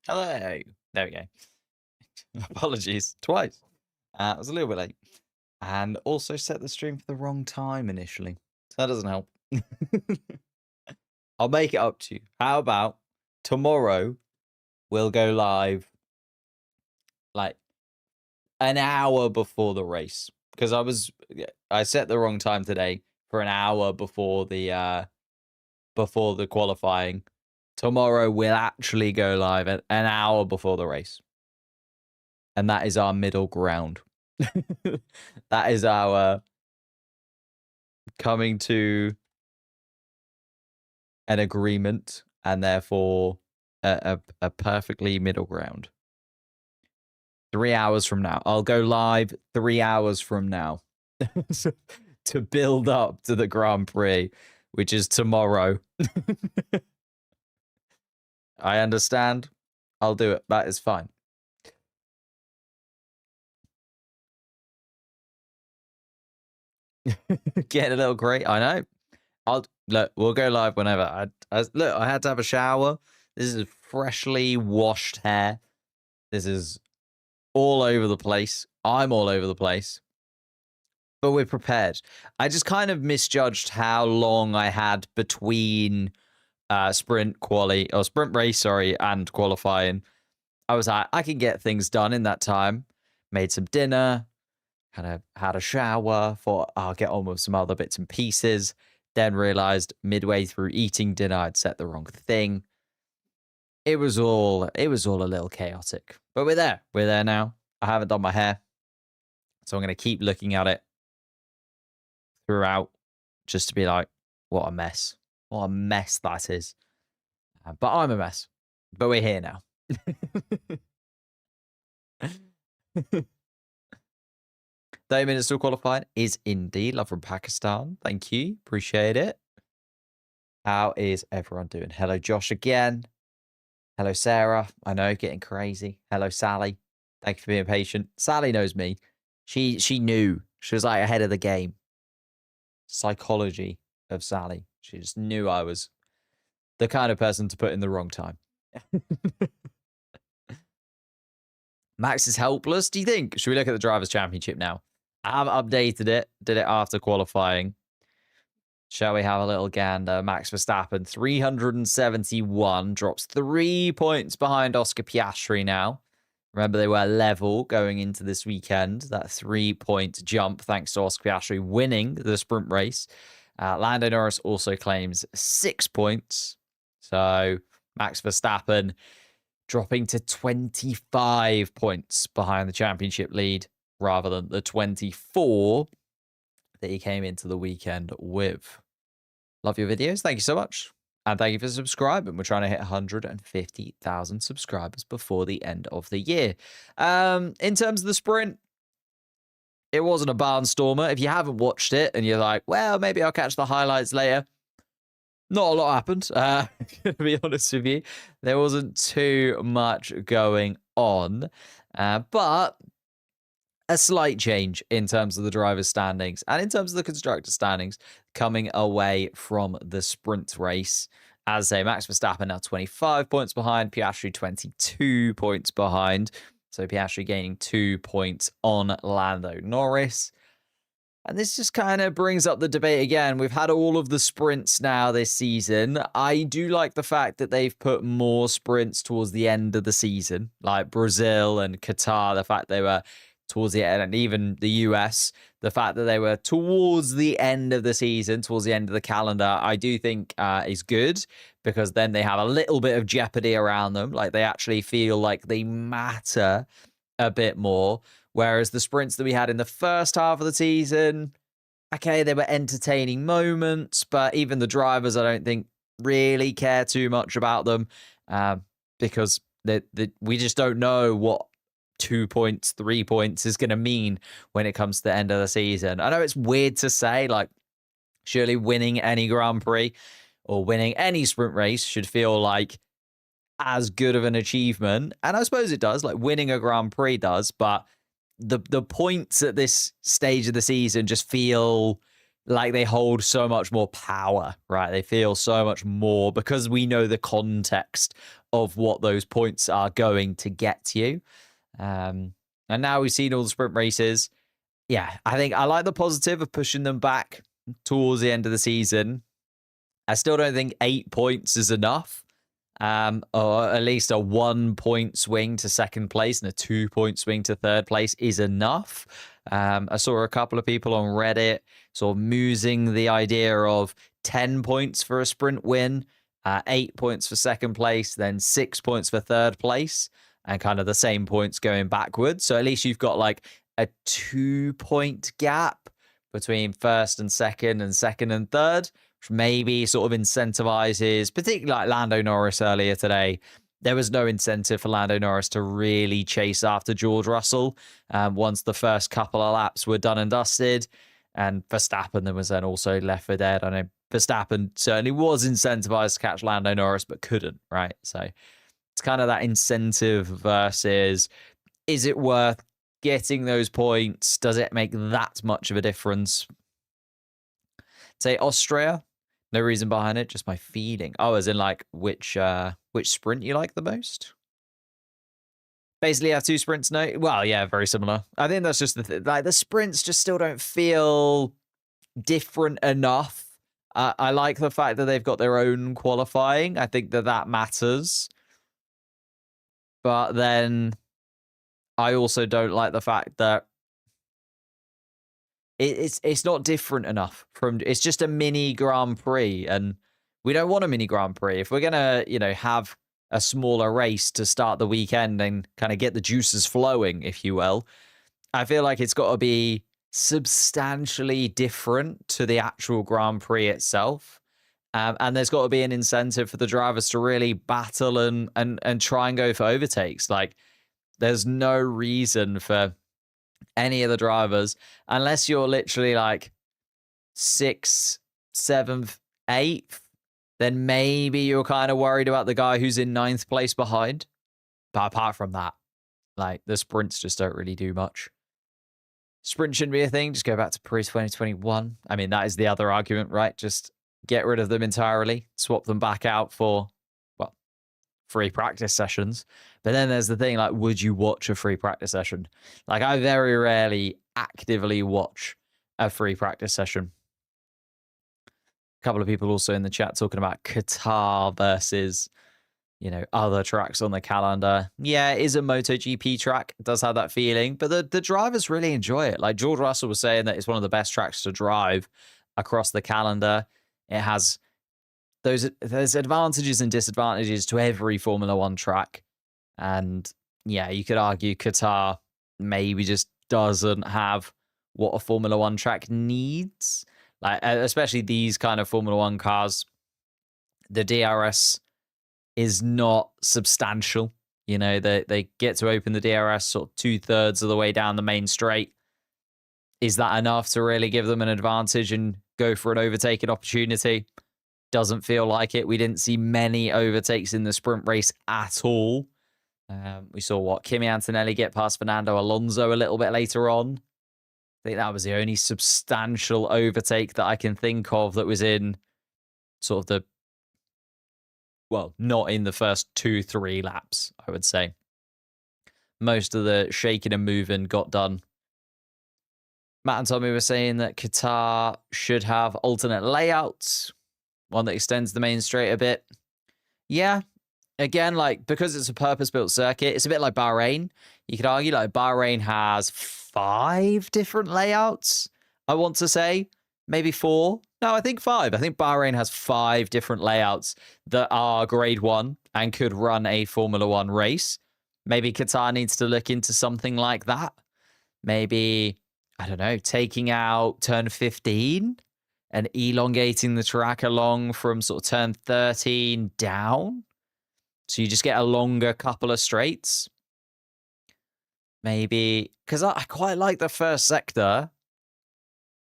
Hello. There we go. Apologies. Twice. I was a little bit late. And also set the stream for the wrong time initially. So that doesn't help. I'll make it up to you. How about tomorrow we'll go live like an hour before the race? Because I set the wrong time today for an hour before the qualifying. Tomorrow we'll actually go live at an hour before the race. And that is our middle ground. That is our coming to an agreement and therefore a perfectly middle ground. 3 hours from now. I'll go live 3 hours from now to build up to the Grand Prix, which is tomorrow. I understand. I'll do it. That is fine. Getting a little great. I know. Look, we'll go live whenever. Look, I had to have a shower. This is freshly washed hair. This is all over the place. I'm all over the place. But we're prepared. I just kind of misjudged how long I had between sprint race, and qualifying. I was like, I can get things done in that time. Made some dinner, kind of had a shower, thought I'll get on with some other bits and pieces. Then realized midway through eating dinner, I'd set the wrong thing. It was all a little chaotic, but we're there. We're there now. I haven't done my hair, so I'm going to keep looking at it throughout just to be like, what a mess. What a mess that is. But I'm a mess. But we're here now. 30 minutes to qualify is indeed. Love from Pakistan. Thank you. Appreciate it. How is everyone doing? Hello, Josh again. Hello, Sarah. I know, getting crazy. Hello, Sally. Thank you for being patient. Sally knows me. She knew. She was like ahead of the game. Psychology of Sally. She just knew I was the kind of person to put in the wrong time. Max is helpless, do you think? Should we look at the Drivers' Championship now? I have updated it. Did it after qualifying. Shall we have a little gander? Max Verstappen, 371. Drops 3 points behind Oscar Piastri now. Remember, they were level going into this weekend. That 3-point jump thanks to Oscar Piastri winning the sprint race. Lando Norris also claims 6 points. So Max Verstappen dropping to 25 points behind the championship lead rather than the 24 that he came into the weekend with. Love your videos. Thank you so much. And thank you for subscribing. We're trying to hit 150,000 subscribers before the end of the year. In terms of the sprint, it wasn't a barnstormer. If you haven't watched it and you're like, well, maybe I'll catch the highlights later. Not a lot happened, to be honest with you. There wasn't too much going on. But a slight change in terms of the drivers' standings and in terms of the constructor standings coming away from the sprint race. As I say, Max Verstappen now 25 points behind, Piastri 22 points behind. So Piastri gaining 2 points on Lando Norris. And this just kind of brings up the debate again. We've had all of the sprints now this season. I do like the fact that they've put more sprints towards the end of the season, like Brazil and Qatar, the fact they were towards the end, and even the US, the fact that they were towards the end of the season, towards the end of the calendar, I do think is good, because then they have a little bit of jeopardy around them. Like, they actually feel like they matter a bit more. Whereas the sprints that we had in the first half of the season, okay, they were entertaining moments, but even the drivers, I don't think, really care too much about them, because we just don't know what 2 points, 3 points is going to mean when it comes to the end of the season. I know it's weird to say, like, surely winning any Grand Prix or winning any sprint race should feel like as good of an achievement. And I suppose it does, like winning a Grand Prix does, but the points at this stage of the season just feel like they hold so much more power, right? They feel so much more because we know the context of what those points are going to get you. And now we've seen all the sprint races. Yeah, I think I like the positive of pushing them back towards the end of the season. I still don't think 8 points is enough. Or at least a 1 point swing to second place and a 2 point swing to third place is enough. I saw a couple of people on Reddit sort of musing the idea of 10 points for a sprint win, 8 points for second place, then 6 points for third place, and kind of the same points going backwards. So at least you've got like a 2 point gap between first and second and third, which maybe sort of incentivizes, particularly like Lando Norris earlier today. There was no incentive for Lando Norris to really chase after George Russell once the first couple of laps were done and dusted. And Verstappen then was then also left for dead. I know Verstappen certainly was incentivized to catch Lando Norris, but couldn't, right? So it's kind of that incentive versus, is it worth getting those points? Does it make that much of a difference? Say Austria, no reason behind it, just my feeling. Oh, as in like which sprint you like the most? Basically have 2 sprints, no? Well, yeah, very similar. I think that's just the thing. Like the sprints just still don't feel different enough. I like the fact that they've got their own qualifying. I think that matters. But then I also don't like the fact that it's not different enough from, it's just a mini Grand Prix, and we don't want a mini Grand Prix. If we're gonna, have a smaller race to start the weekend and kind of get the juices flowing, if you will, I feel like it's got to be substantially different to the actual Grand Prix itself. And there's got to be an incentive for the drivers to really battle and try and go for overtakes. Like, there's no reason for any of the drivers, unless you're literally like 6th, 7th, 8th, then maybe you're kind of worried about the guy who's in 9th place behind. But apart from that, like, the sprints just don't really do much. Sprint shouldn't be a thing. Just go back to pre-2021. I mean, that is the other argument, right? Just get rid of them entirely, swap them back out for, well, free practice sessions. But then there's the thing, like, would you watch a free practice session? Like, I very rarely actively watch a free practice session. A couple of people also in the chat talking about Qatar versus, other tracks on the calendar. Yeah, it is a MotoGP track. It does have that feeling, but the drivers really enjoy it. Like, George Russell was saying that it's one of the best tracks to drive across the calendar. It has there's advantages and disadvantages to every Formula One track. And yeah, you could argue Qatar maybe just doesn't have what a Formula One track needs. Like, especially these kind of Formula One cars, the DRS is not substantial. They get to open the DRS sort of 2/3 of the way down the main straight. Is that enough to really give them an advantage and go for an overtaking opportunity? Doesn't feel like it. We didn't see many overtakes in the sprint race at all. We saw Kimi Antonelli get past Fernando Alonso a little bit later on. I think that was the only substantial overtake that I can think of that was in sort of not in the first 2-3 laps, I would say. Most of the shaking and moving got done. Matt and Tommy were saying that Qatar should have alternate layouts, one that extends the main straight a bit. Yeah, again, like, because it's a purpose-built circuit, it's a bit like Bahrain. You could argue, like, Bahrain has 5 different layouts, I want to say. Maybe 4. No, I think 5. I think Bahrain has 5 different layouts that are grade 1 and could run a Formula One race. Maybe Qatar needs to look into something like that. Maybe, I don't know, taking out turn 15 and elongating the track along from sort of turn 13 down. So you just get a longer couple of straights. Maybe, because I quite like the first sector.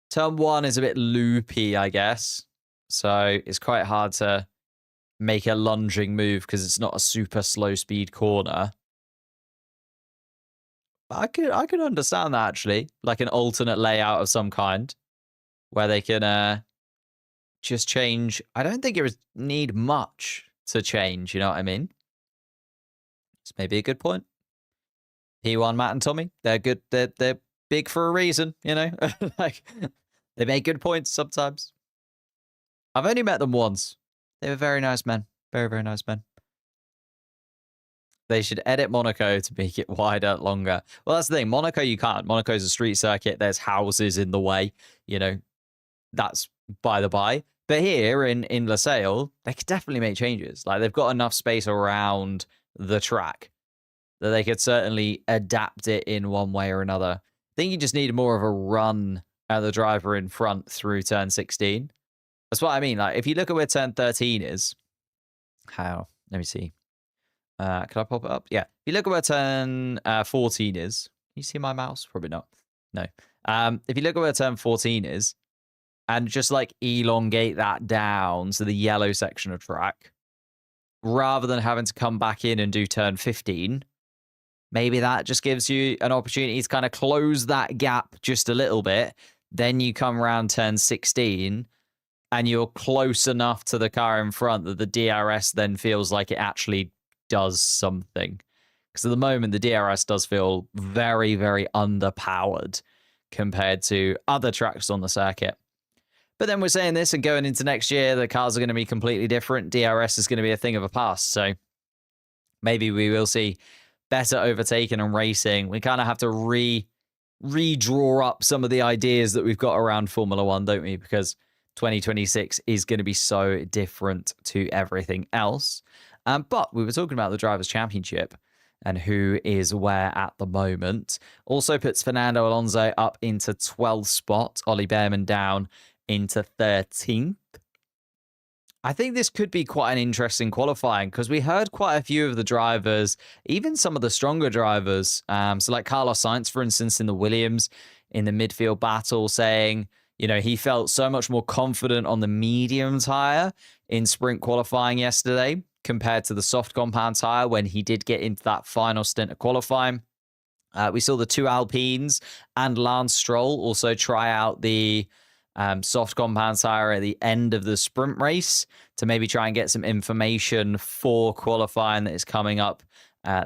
Turn 1 is a bit loopy, I guess. So it's quite hard to make a lunging move because it's not a super slow speed corner. But I could understand that, actually. Like an alternate layout of some kind where they can just change. I don't think it would need much to change, you know what I mean? It's maybe a good point. P1 Matt and Tommy, they're good. They're big for a reason, you know? Like, they make good points sometimes. I've only met them once. They were very nice men. Very, very nice men. They should edit Monaco to make it wider, longer. Well, that's the thing. Monaco, you can't. Monaco's a street circuit. There's houses in the way. You know, that's by the by. But here in Lusail, they could definitely make changes. Like, they've got enough space around the track that they could certainly adapt it in one way or another. I think you just need more of a run at the driver in front through turn 16. That's what I mean. Like, if you look at where turn 13 is, how? Let me see. Can I pop it up? Yeah. If you look at where turn 14 is, can you see my mouse? Probably not. No. If you look at where turn 14 is, and just like elongate that down to the yellow section of track, rather than having to come back in and do turn 15, maybe that just gives you an opportunity to kind of close that gap just a little bit. Then you come around turn 16 and you're close enough to the car in front that the DRS then feels like it actually does something. Because at the moment, the DRS does feel very, very underpowered compared to other tracks on the circuit. But then we're saying this and going into next year, the cars are going to be completely different. DRS is going to be a thing of a past. So maybe we will see better overtaking and racing. We kind of have to redraw up some of the ideas that we've got around Formula One, don't we? Because 2026 is going to be so different to everything else. But we were talking about the Drivers' Championship and who is where at the moment. Also puts Fernando Alonso up into 12th spot. Ollie Behrman down into 13th. I think this could be quite an interesting qualifying because we heard quite a few of the drivers, even some of the stronger drivers. So like Carlos Sainz, for instance, in the Williams, in the midfield battle, saying, you know, he felt so much more confident on the medium tyre in sprint qualifying yesterday compared to the soft compound tyre when he did get into that final stint of qualifying. We saw the two Alpines and Lance Stroll also try out the soft compound tyre at the end of the sprint race to maybe try and get some information for qualifying that is coming up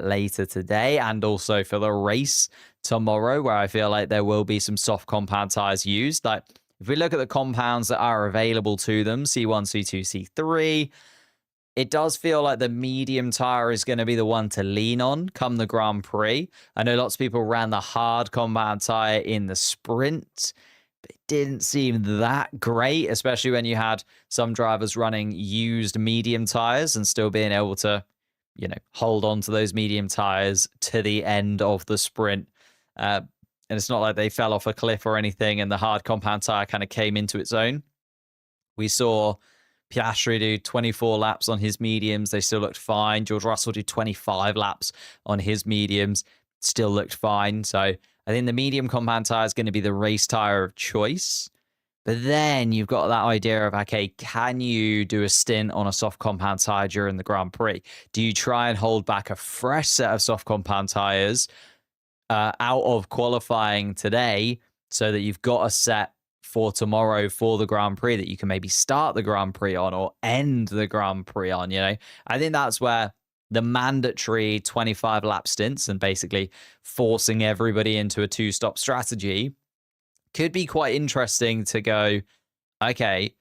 later today, and also for the race tomorrow, where I feel like there will be some soft compound tyres used. Like, if we look at the compounds that are available to them, C1, C2, C3, it does feel like the medium tyre is going to be the one to lean on come the Grand Prix. I know lots of people ran the hard compound tyre in the sprint, but it didn't seem that great, especially when you had some drivers running used medium tyres and still being able to, you know, hold on to those medium tyres to the end of the sprint. And it's not like they fell off a cliff or anything and the hard compound tyre kind of came into its own. We saw Piastri do 24 laps on his mediums. They still looked fine. George Russell did 25 laps on his mediums. Still looked fine. So I think the medium compound tyre is going to be the race tyre of choice. But then you've got that idea of, okay, can you do a stint on a soft compound tyre during the Grand Prix? Do you try and hold back a fresh set of soft compound tyres out of qualifying today so that you've got a set for tomorrow for the Grand Prix that you can maybe start the Grand Prix on or end the Grand Prix on, you know? I think that's where the mandatory 25 lap stints and basically forcing everybody into a two-stop strategy could be quite interesting to go, okay,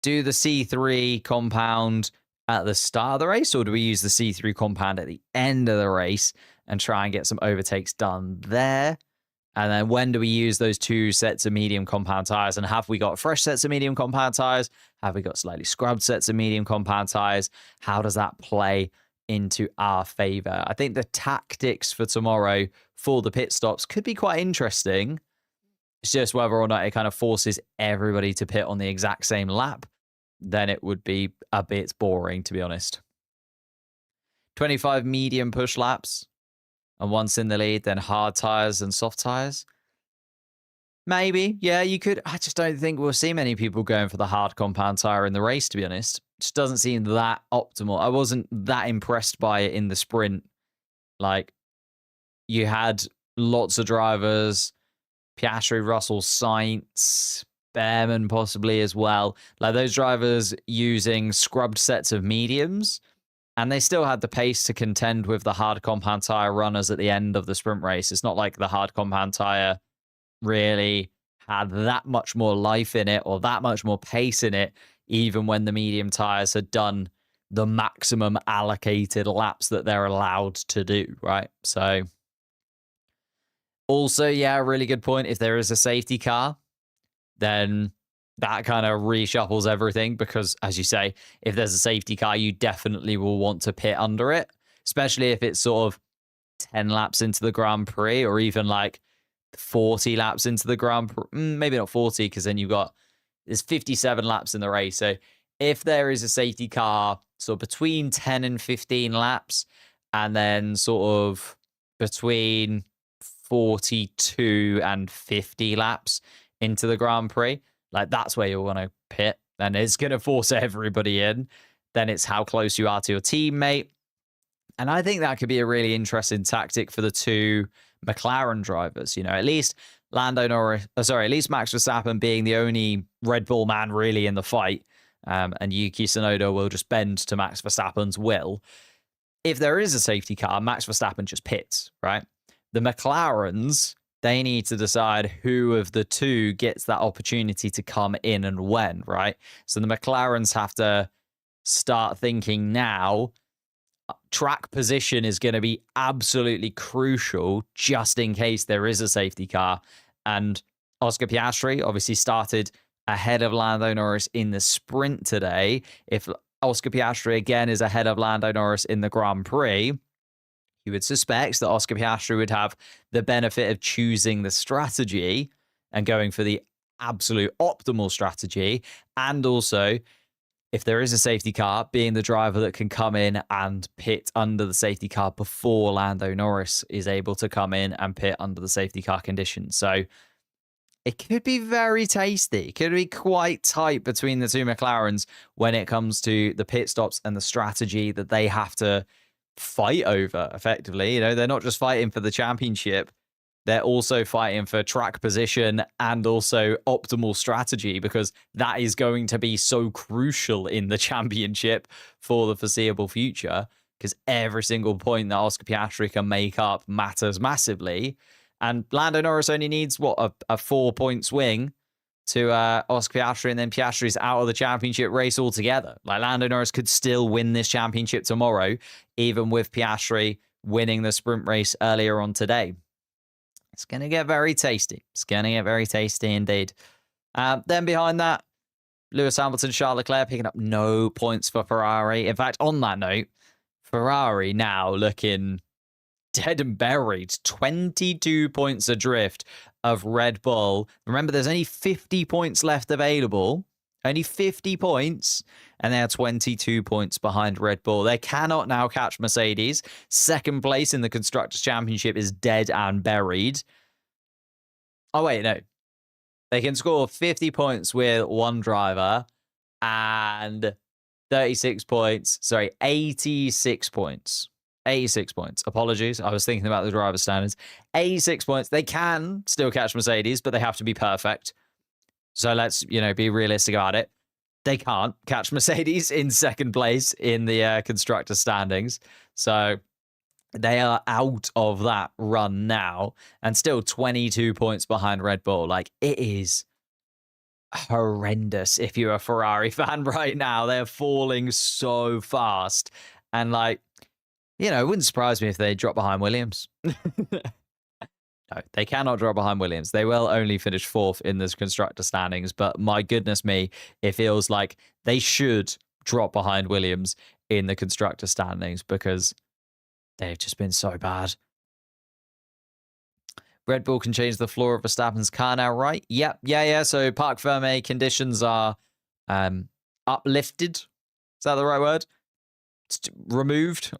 do the C3 compound at the start of the race, or do we use the C3 compound at the end of the race and try and get some overtakes done there? And then when do we use those two sets of medium compound tyres? And have we got fresh sets of medium compound tyres? Have we got slightly scrubbed sets of medium compound tyres? How does that play into our favour? I think the tactics for tomorrow for the pit stops could be quite interesting. It's just whether or not it kind of forces everybody to pit on the exact same lap. Then it would be a bit boring, to be honest. 25 medium push laps. And once in the lead, then hard tyres and soft tyres. Maybe, yeah, you could. I just don't think we'll see many people going for the hard compound tyre in the race, to be honest. It just doesn't seem that optimal. I wasn't that impressed by it in the sprint. Like, you had lots of drivers, Piastri, Russell, Sainz, Behrman possibly as well. Like, those drivers using scrubbed sets of mediums And they still had the pace to contend with the hard compound tire runners at the end of the sprint race. It's not like the hard compound tire really had that much more life in it or that much more pace in it, even when the medium tires had done the maximum allocated laps that they're allowed to do, right? So also, yeah, really good point. If there is a safety car, then that kind of reshuffles everything because, as you say, if there's a safety car, you definitely will want to pit under it, especially if it's sort of 10 laps into the Grand Prix or even like 40 laps into the Grand Prix. Maybe not 40 because then there's 57 laps in the race. So if there is a safety car sort of between 10 and 15 laps and then sort of between 42 and 50 laps into the Grand Prix, like that's where you'll want to pit, and it's going to force everybody in. Then it's how close you are to your teammate. And I think that could be a really interesting tactic for the two McLaren drivers. You know, at least at least Max Verstappen being the only Red Bull man really in the fight, and Yuki Tsunoda will just bend to Max Verstappen's will. If there is a safety car, Max Verstappen just pits, right? The McLarens, they need to decide who of the two gets that opportunity to come in and when, right? So the McLarens have to start thinking now, track position is going to be absolutely crucial just in case there is a safety car. And Oscar Piastri obviously started ahead of Lando Norris in the sprint today. If Oscar Piastri again is ahead of Lando Norris in the Grand Prix, you would suspect that Oscar Piastri would have the benefit of choosing the strategy and going for the absolute optimal strategy. And also, if there is a safety car, being the driver that can come in and pit under the safety car before Lando Norris is able to come in and pit under the safety car conditions. So it could be very tasty. It could be quite tight between the two McLarens when it comes to the pit stops and the strategy that they have to fight over effectively. You know, they're not just fighting for the championship, they're also fighting for track position and also optimal strategy, because that is going to be so crucial in the championship for the foreseeable future, because every single point that Oscar Piastri can make up matters massively. And Lando Norris only needs a 4-point swing to Oscar Piastri, and then Piastri's out of the championship race altogether. Like, Lando Norris could still win this championship tomorrow, even with Piastri winning the sprint race earlier on today. It's going to get very tasty. It's going to get very tasty indeed. Then behind that, Lewis Hamilton, Charles Leclerc picking up no points for Ferrari. In fact, on that note, Ferrari now looking dead and buried. 22 points adrift of Red Bull. Remember, there's only 50 points left available. Only 50 points. And they are 22 points behind Red Bull. They cannot now catch Mercedes. Second place in the Constructors' Championship is dead and buried. Oh, wait, no. They can score 50 points with one driver and 86 points. Sorry, 86 points. 86 points. Apologies. I was thinking about the driver standards. 86 points. They can still catch Mercedes, but they have to be perfect. So let's, be realistic about it. They can't catch Mercedes in second place in the constructor standings. So they are out of that run now and still 22 points behind Red Bull. Like, it is horrendous if you're a Ferrari fan right now. They're falling so fast. And it wouldn't surprise me if they drop behind Williams. No, they cannot drop behind Williams. They will only finish fourth in this constructor standings. But my goodness me, it feels like they should drop behind Williams in the constructor standings because they've just been so bad. Red Bull can change the floor of Verstappen's car now, right? Yep. Yeah. So Parc Fermé conditions are uplifted. Is that the right word? It's removed.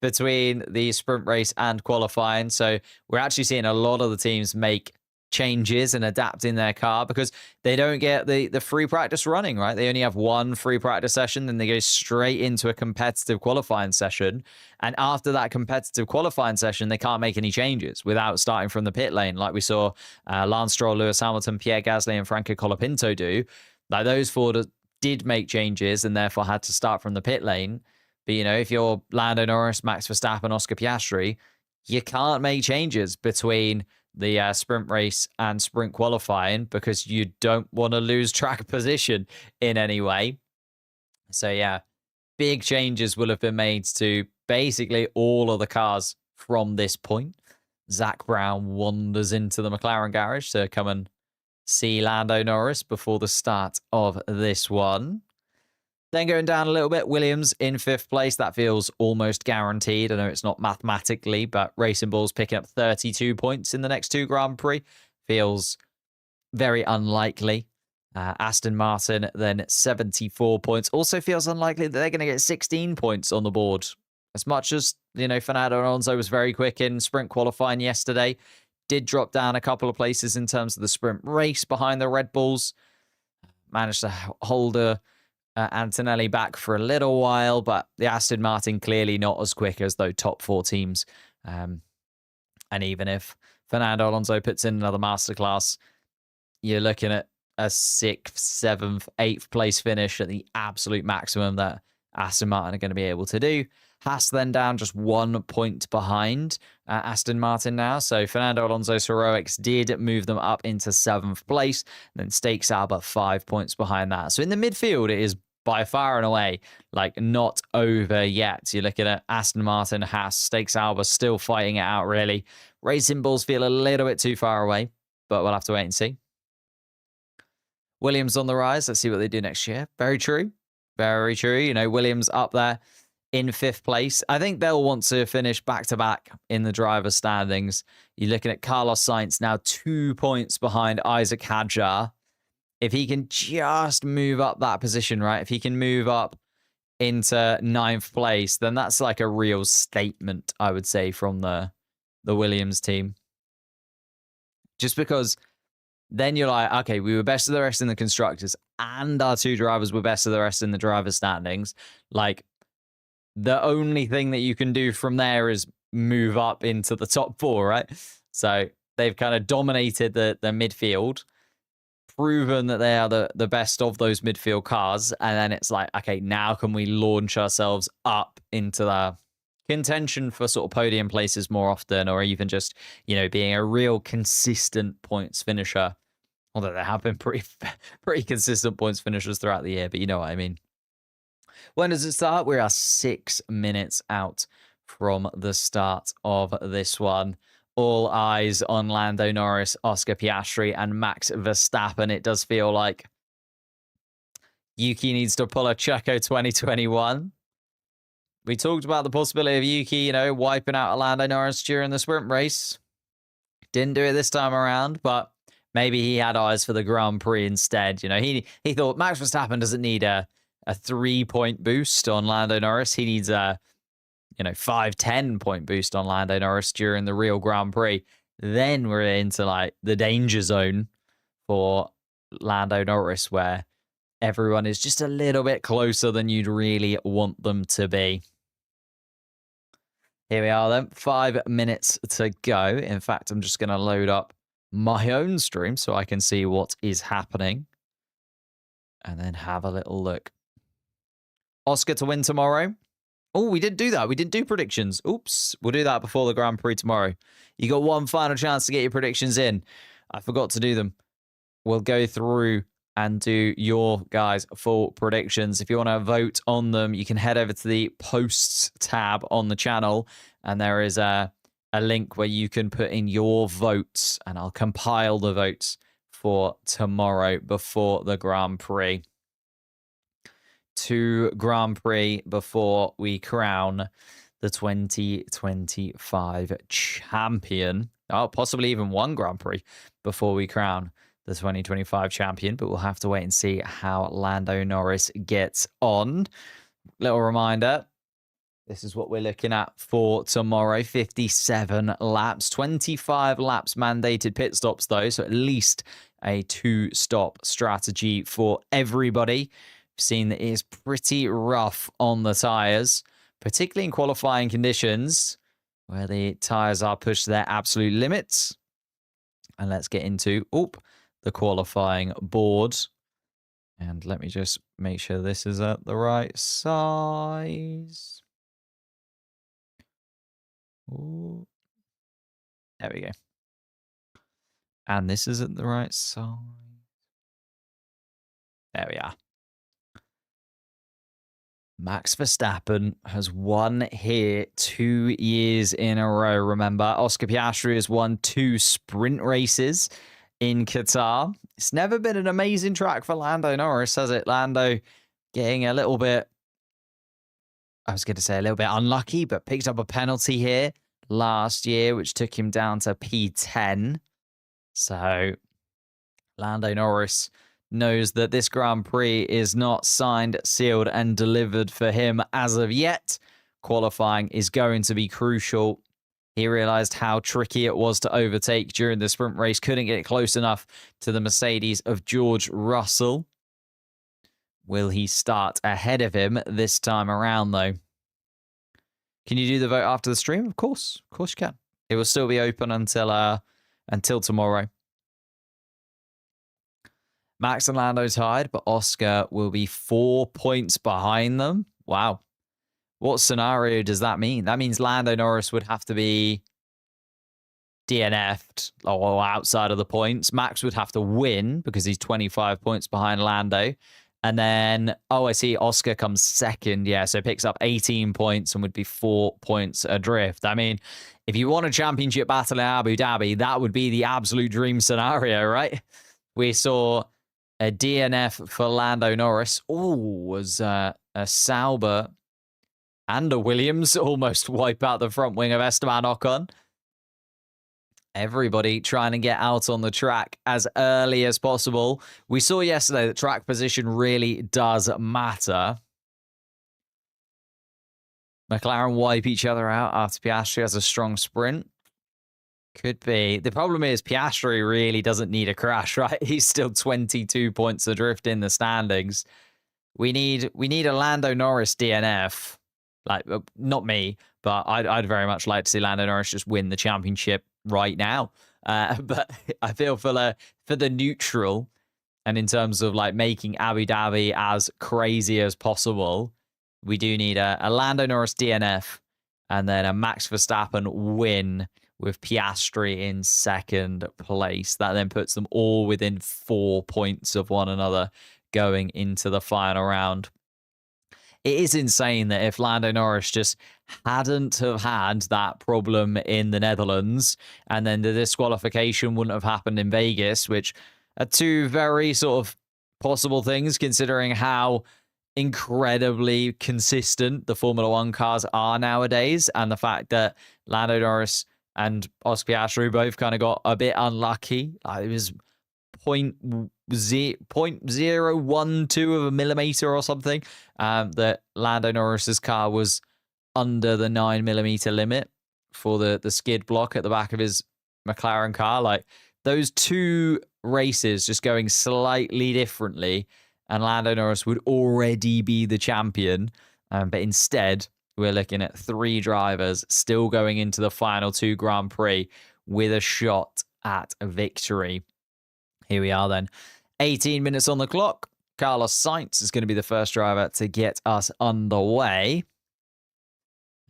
Between the sprint race and qualifying. So we're actually seeing a lot of the teams make changes and adapt in their car because they don't get the free practice running, right? They only have one free practice session, then they go straight into a competitive qualifying session. And after that competitive qualifying session, they can't make any changes without starting from the pit lane, like we saw Lance Stroll, Lewis Hamilton, Pierre Gasly, and Franco Colapinto do. Like, those four did make changes and therefore had to start from the pit lane. But, if you're Lando Norris, Max Verstappen, Oscar Piastri, you can't make changes between the sprint race and sprint qualifying because you don't want to lose track position in any way. So, yeah, big changes will have been made to basically all of the cars from this point. Zach Brown wanders into the McLaren garage to come and see Lando Norris before the start of this one. Then going down a little bit, Williams in 5th place. That feels almost guaranteed. I know it's not mathematically, but Racing Bull's picking up 32 points in the next 2 Grand Prix. Feels very unlikely. Aston Martin then 74 points. Also feels unlikely that they're going to get 16 points on the board. As much as, Fernando Alonso was very quick in sprint qualifying yesterday, did drop down a couple of places in terms of the sprint race behind the Red Bulls. Managed to hold Antonelli back for a little while, but the Aston Martin clearly not as quick as those top 4 teams. And even if Fernando Alonso puts in another masterclass, you're looking at a 6th, 7th, 8th place finish at the absolute maximum that Aston Martin are going to be able to do. Haas then down just 1 point behind Aston Martin now. So Fernando Alonso's heroics did move them up into 7th place. Then Stakes Albert 5 points behind that. So in the midfield, it is by far and away not over yet. You're looking at Aston Martin, Haas, Stakes Albert still fighting it out really. Racing Bulls feel a little bit too far away, but we'll have to wait and see. Williams on the rise. Let's see what they do next year. Very true. Very true. Williams up there in 5th place. I think they'll want to finish back-to-back in the driver's standings. You're looking at Carlos Sainz now 2 points behind Isaac Hadjar. If he can just move up that position, right? If he can move up into 9th place, then that's like a real statement, I would say, from the Williams team. Just because then you're like, okay, we were best of the rest in the constructors and our 2 drivers were best of the rest in the driver's standings. The only thing that you can do from there is move up into the top 4, right? So they've kind of dominated the midfield, proven that they are the best of those midfield cars. And then it's like, okay, now can we launch ourselves up into the contention for sort of podium places more often, or even just, being a real consistent points finisher. Although there have been pretty consistent points finishers throughout the year, but you know what I mean. When does it start? We are 6 minutes out from the start of this one. All eyes on Lando Norris, Oscar Piastri, and Max Verstappen. It does feel like Yuki needs to pull a Checo 2021. We talked about the possibility of Yuki, wiping out Lando Norris during the sprint race. Didn't do it this time around, but maybe he had eyes for the Grand Prix instead. He thought Max Verstappen doesn't need a 3-point boost on Lando Norris. He needs a 5-10 point boost on Lando Norris during the real Grand Prix. Then we're into the danger zone for Lando Norris, where everyone is just a little bit closer than you'd really want them to be. Here we are then, 5 minutes to go. In fact, I'm just going to load up my own stream so I can see what is happening and then have a little look. Oscar to win tomorrow. Oh, we didn't do that. We didn't do predictions. Oops. We'll do that before the Grand Prix tomorrow. You got one final chance to get your predictions in. I forgot to do them. We'll go through and do your guys' full predictions. If you want to vote on them, you can head over to the posts tab on the channel, and there is a link where you can put in your votes, and I'll compile the votes for tomorrow before the Grand Prix. 2 Grand Prix before we crown the 2025 champion. Oh, possibly even 1 Grand Prix before we crown the 2025 champion, but we'll have to wait and see how Lando Norris gets on. Little reminder, this is what we're looking at for tomorrow. 57 laps, 25 laps mandated pit stops though, so at least a 2-stop strategy for everybody. We've seen that it is pretty rough on the tyres, particularly in qualifying conditions where the tyres are pushed to their absolute limits. And let's get into the qualifying board. And let me just make sure this is at the right size. Ooh. There we go. And this is at the right size. There we are. Max Verstappen has won here 2 years in a row. Remember, Oscar Piastri has won 2 sprint races in Qatar. It's never been an amazing track for Lando Norris, has it? Lando getting a little bit, I was going to say a little bit unlucky, but picked up a penalty here last year, which took him down to P10. So Lando Norris knows that this Grand Prix is not signed, sealed, and delivered for him as of yet. Qualifying is going to be crucial. He realized how tricky it was to overtake during the sprint race. Couldn't get close enough to the Mercedes of George Russell. Will he start ahead of him this time around, though? Can you do the vote after the stream? Of course. Of course you can. It will still be open until tomorrow. Max and Lando tied, but Oscar will be 4 points behind them. Wow. What scenario does that mean? That means Lando Norris would have to be DNF'd or outside of the points. Max would have to win because he's 25 points behind Lando. And then, oh, I see, Oscar comes second. Yeah, so picks up 18 points and would be 4 points adrift. I mean, if you want a championship battle in Abu Dhabi, that would be the absolute dream scenario, right? We saw a DNF for Lando Norris. Oh, was a Sauber and a Williams almost wipe out the front wing of Esteban Ocon. Everybody trying to get out on the track as early as possible. We saw yesterday that track position really does matter. McLaren wipe each other out after Piastri has a strong sprint. Could be. The problem is Piastri really doesn't need a crash, right? He's still 22 points adrift in the standings. We need a Lando Norris DNF. Like, not me, but I'd very much like to see Lando Norris just win the championship right now. But I feel for the neutral, and in terms of like making Abu Dhabi as crazy as possible, we do need a Lando Norris DNF and then a Max Verstappen win with Piastri in second place. That then puts them all within 4 points of one another going into the final round. It is insane that if Lando Norris just hadn't have had that problem in the Netherlands and then the disqualification wouldn't have happened in Vegas, which are 2 very sort of possible things considering how incredibly consistent the Formula One cars are nowadays, and the fact that Lando Norris and Oscar Piastri both kind of got a bit unlucky. It was 0.012 of a millimeter or something that Lando Norris's car was under the 9mm limit for the skid block at the back of his McLaren car. Like, those 2 races just going slightly differently and Lando Norris would already be the champion. But instead, we're looking at 3 drivers still going into the final 2 Grand Prix with a shot at a victory. Here we are then. 18 minutes on the clock. Carlos Sainz is going to be the first driver to get us underway.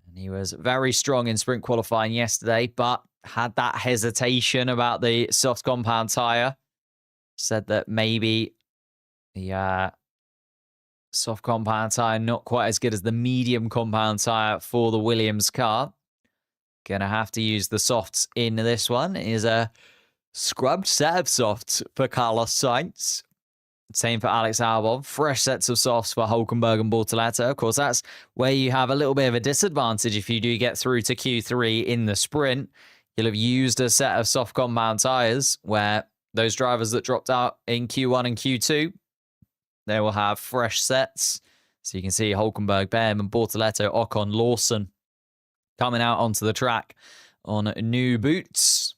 And he was very strong in sprint qualifying yesterday, but had that hesitation about the soft compound tyre. Said that maybe the soft compound tyre not quite as good as the medium compound tyre for the Williams car. Gonna have to use the softs in this one. It is a scrubbed set of softs for Carlos Sainz. Same for Alex Albon. Fresh sets of softs for Hülkenberg and Bortoleto. Of course, that's where you have a little bit of a disadvantage if you do get through to Q3 in the sprint. You'll have used a set of soft compound tyres where those drivers that dropped out in Q1 and Q2, they will have fresh sets. So you can see Hülkenberg, Behrman, Bortoleto, Ocon, Lawson coming out onto the track on new boots.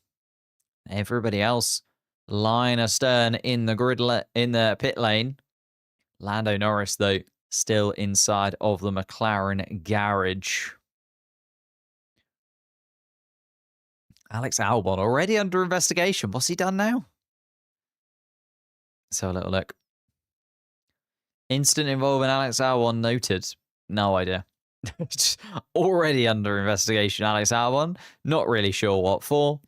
Everybody else line astern in the pit lane. Lando Norris, though, still inside of the McLaren garage. Alex Albon already under investigation. What's he done now? Let's have a little look. Incident involving Alex Albon noted. No idea. Already under investigation, Alex Albon. Not really sure what for.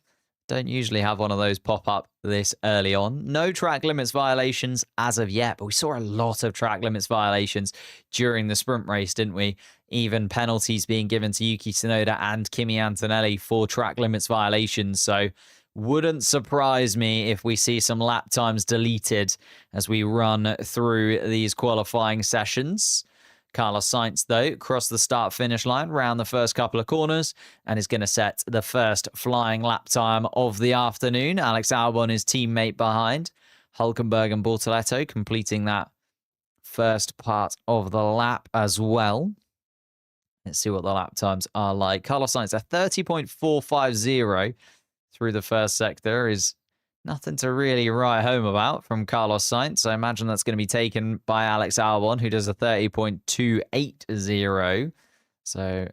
Don't usually have one of those pop up this early on. No track limits violations as of yet, but we saw a lot of track limits violations during the sprint race, didn't we? Even penalties being given to Yuki Tsunoda and Kimi Antonelli for track limits violations. So wouldn't surprise me if we see some lap times deleted as we run through these qualifying sessions. Carlos Sainz, though, crossed the start-finish line, round the first couple of corners, and is going to set the first flying lap time of the afternoon. Alex Albon, his teammate behind. Hülkenberg and Bortoleto completing that first part of the lap as well. Let's see what the lap times are like. Carlos Sainz, a 30.450 through the first sector is nothing to really write home about from Carlos Sainz. I imagine that's going to be taken by Alex Albon, who does a 30.280. So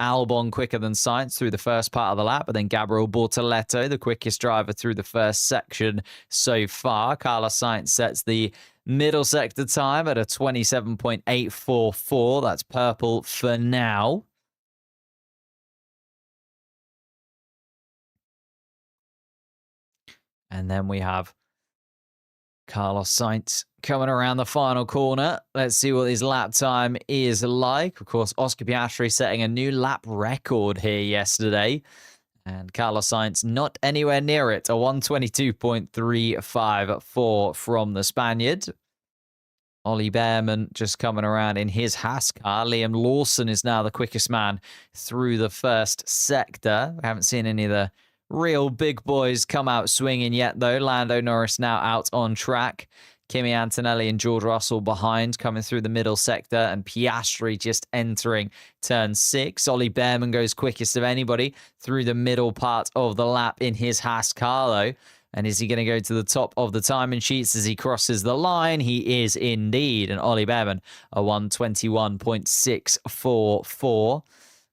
Albon quicker than Sainz through the first part of the lap, but then Gabriel Bortoleto, the quickest driver through the first section so far. Carlos Sainz sets the middle sector time at a 27.844. That's purple for now. And then we have Carlos Sainz coming around the final corner. Let's see what his lap time is like. Of course, Oscar Piastri setting a new lap record here yesterday. And Carlos Sainz not anywhere near it. A 122.354 from the Spaniard. Ollie Behrman just coming around in his Haas car. Liam Lawson is now the quickest man through the first sector. We haven't seen any of the real big boys come out swinging yet, though. Lando Norris now out on track. Kimi Antonelli and George Russell behind, coming through the middle sector, and Piastri just entering turn 6. Ollie Behrman goes quickest of anybody through the middle part of the lap in his Haas car, though. And is he going to go to the top of the timing sheets as he crosses the line? He is indeed. And Ollie Behrman, a 121.644.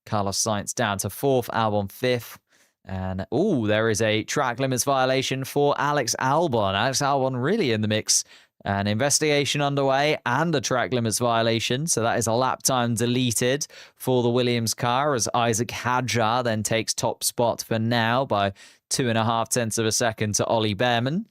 Carlos Sainz down to 4th, Albon 5th. And, there is a track limits violation for Alex Albon. Alex Albon really in the mix. An investigation underway and a track limits violation. So that is a lap time deleted for the Williams car as Isaac Hadjar then takes top spot for now by 2.5 tenths of a second to Ollie Behrman.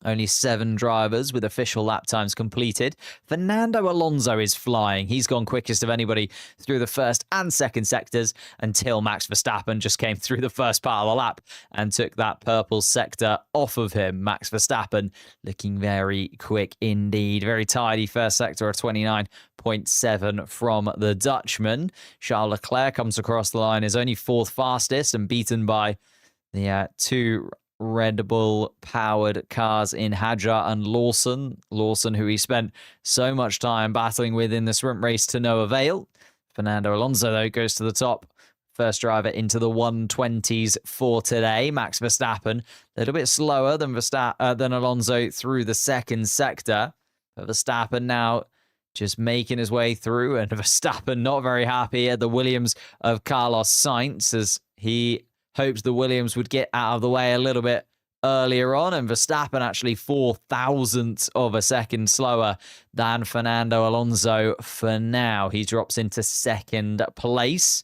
Only 7 drivers with official lap times completed. Fernando Alonso is flying. He's gone quickest of anybody through the first and second sectors until Max Verstappen just came through the first part of the lap and took that purple sector off of him. Max Verstappen looking very quick indeed. Very tidy first sector, a 29.7 from the Dutchman. Charles Leclerc comes across the line, is only 4th fastest and beaten by the 2 Red Bull powered cars in Hadjar and Lawson. Lawson, who he spent so much time battling with in the sprint race to no avail. Fernando Alonso, though, goes to the top. First driver into the 120s for today. Max Verstappen, a little bit slower than Alonso through the second sector. But Verstappen now just making his way through, and Verstappen not very happy at the Williams of Carlos Sainz as he hoped the Williams would get out of the way a little bit earlier on, and Verstappen actually 0.004 of a second slower than Fernando Alonso for now. He drops into second place.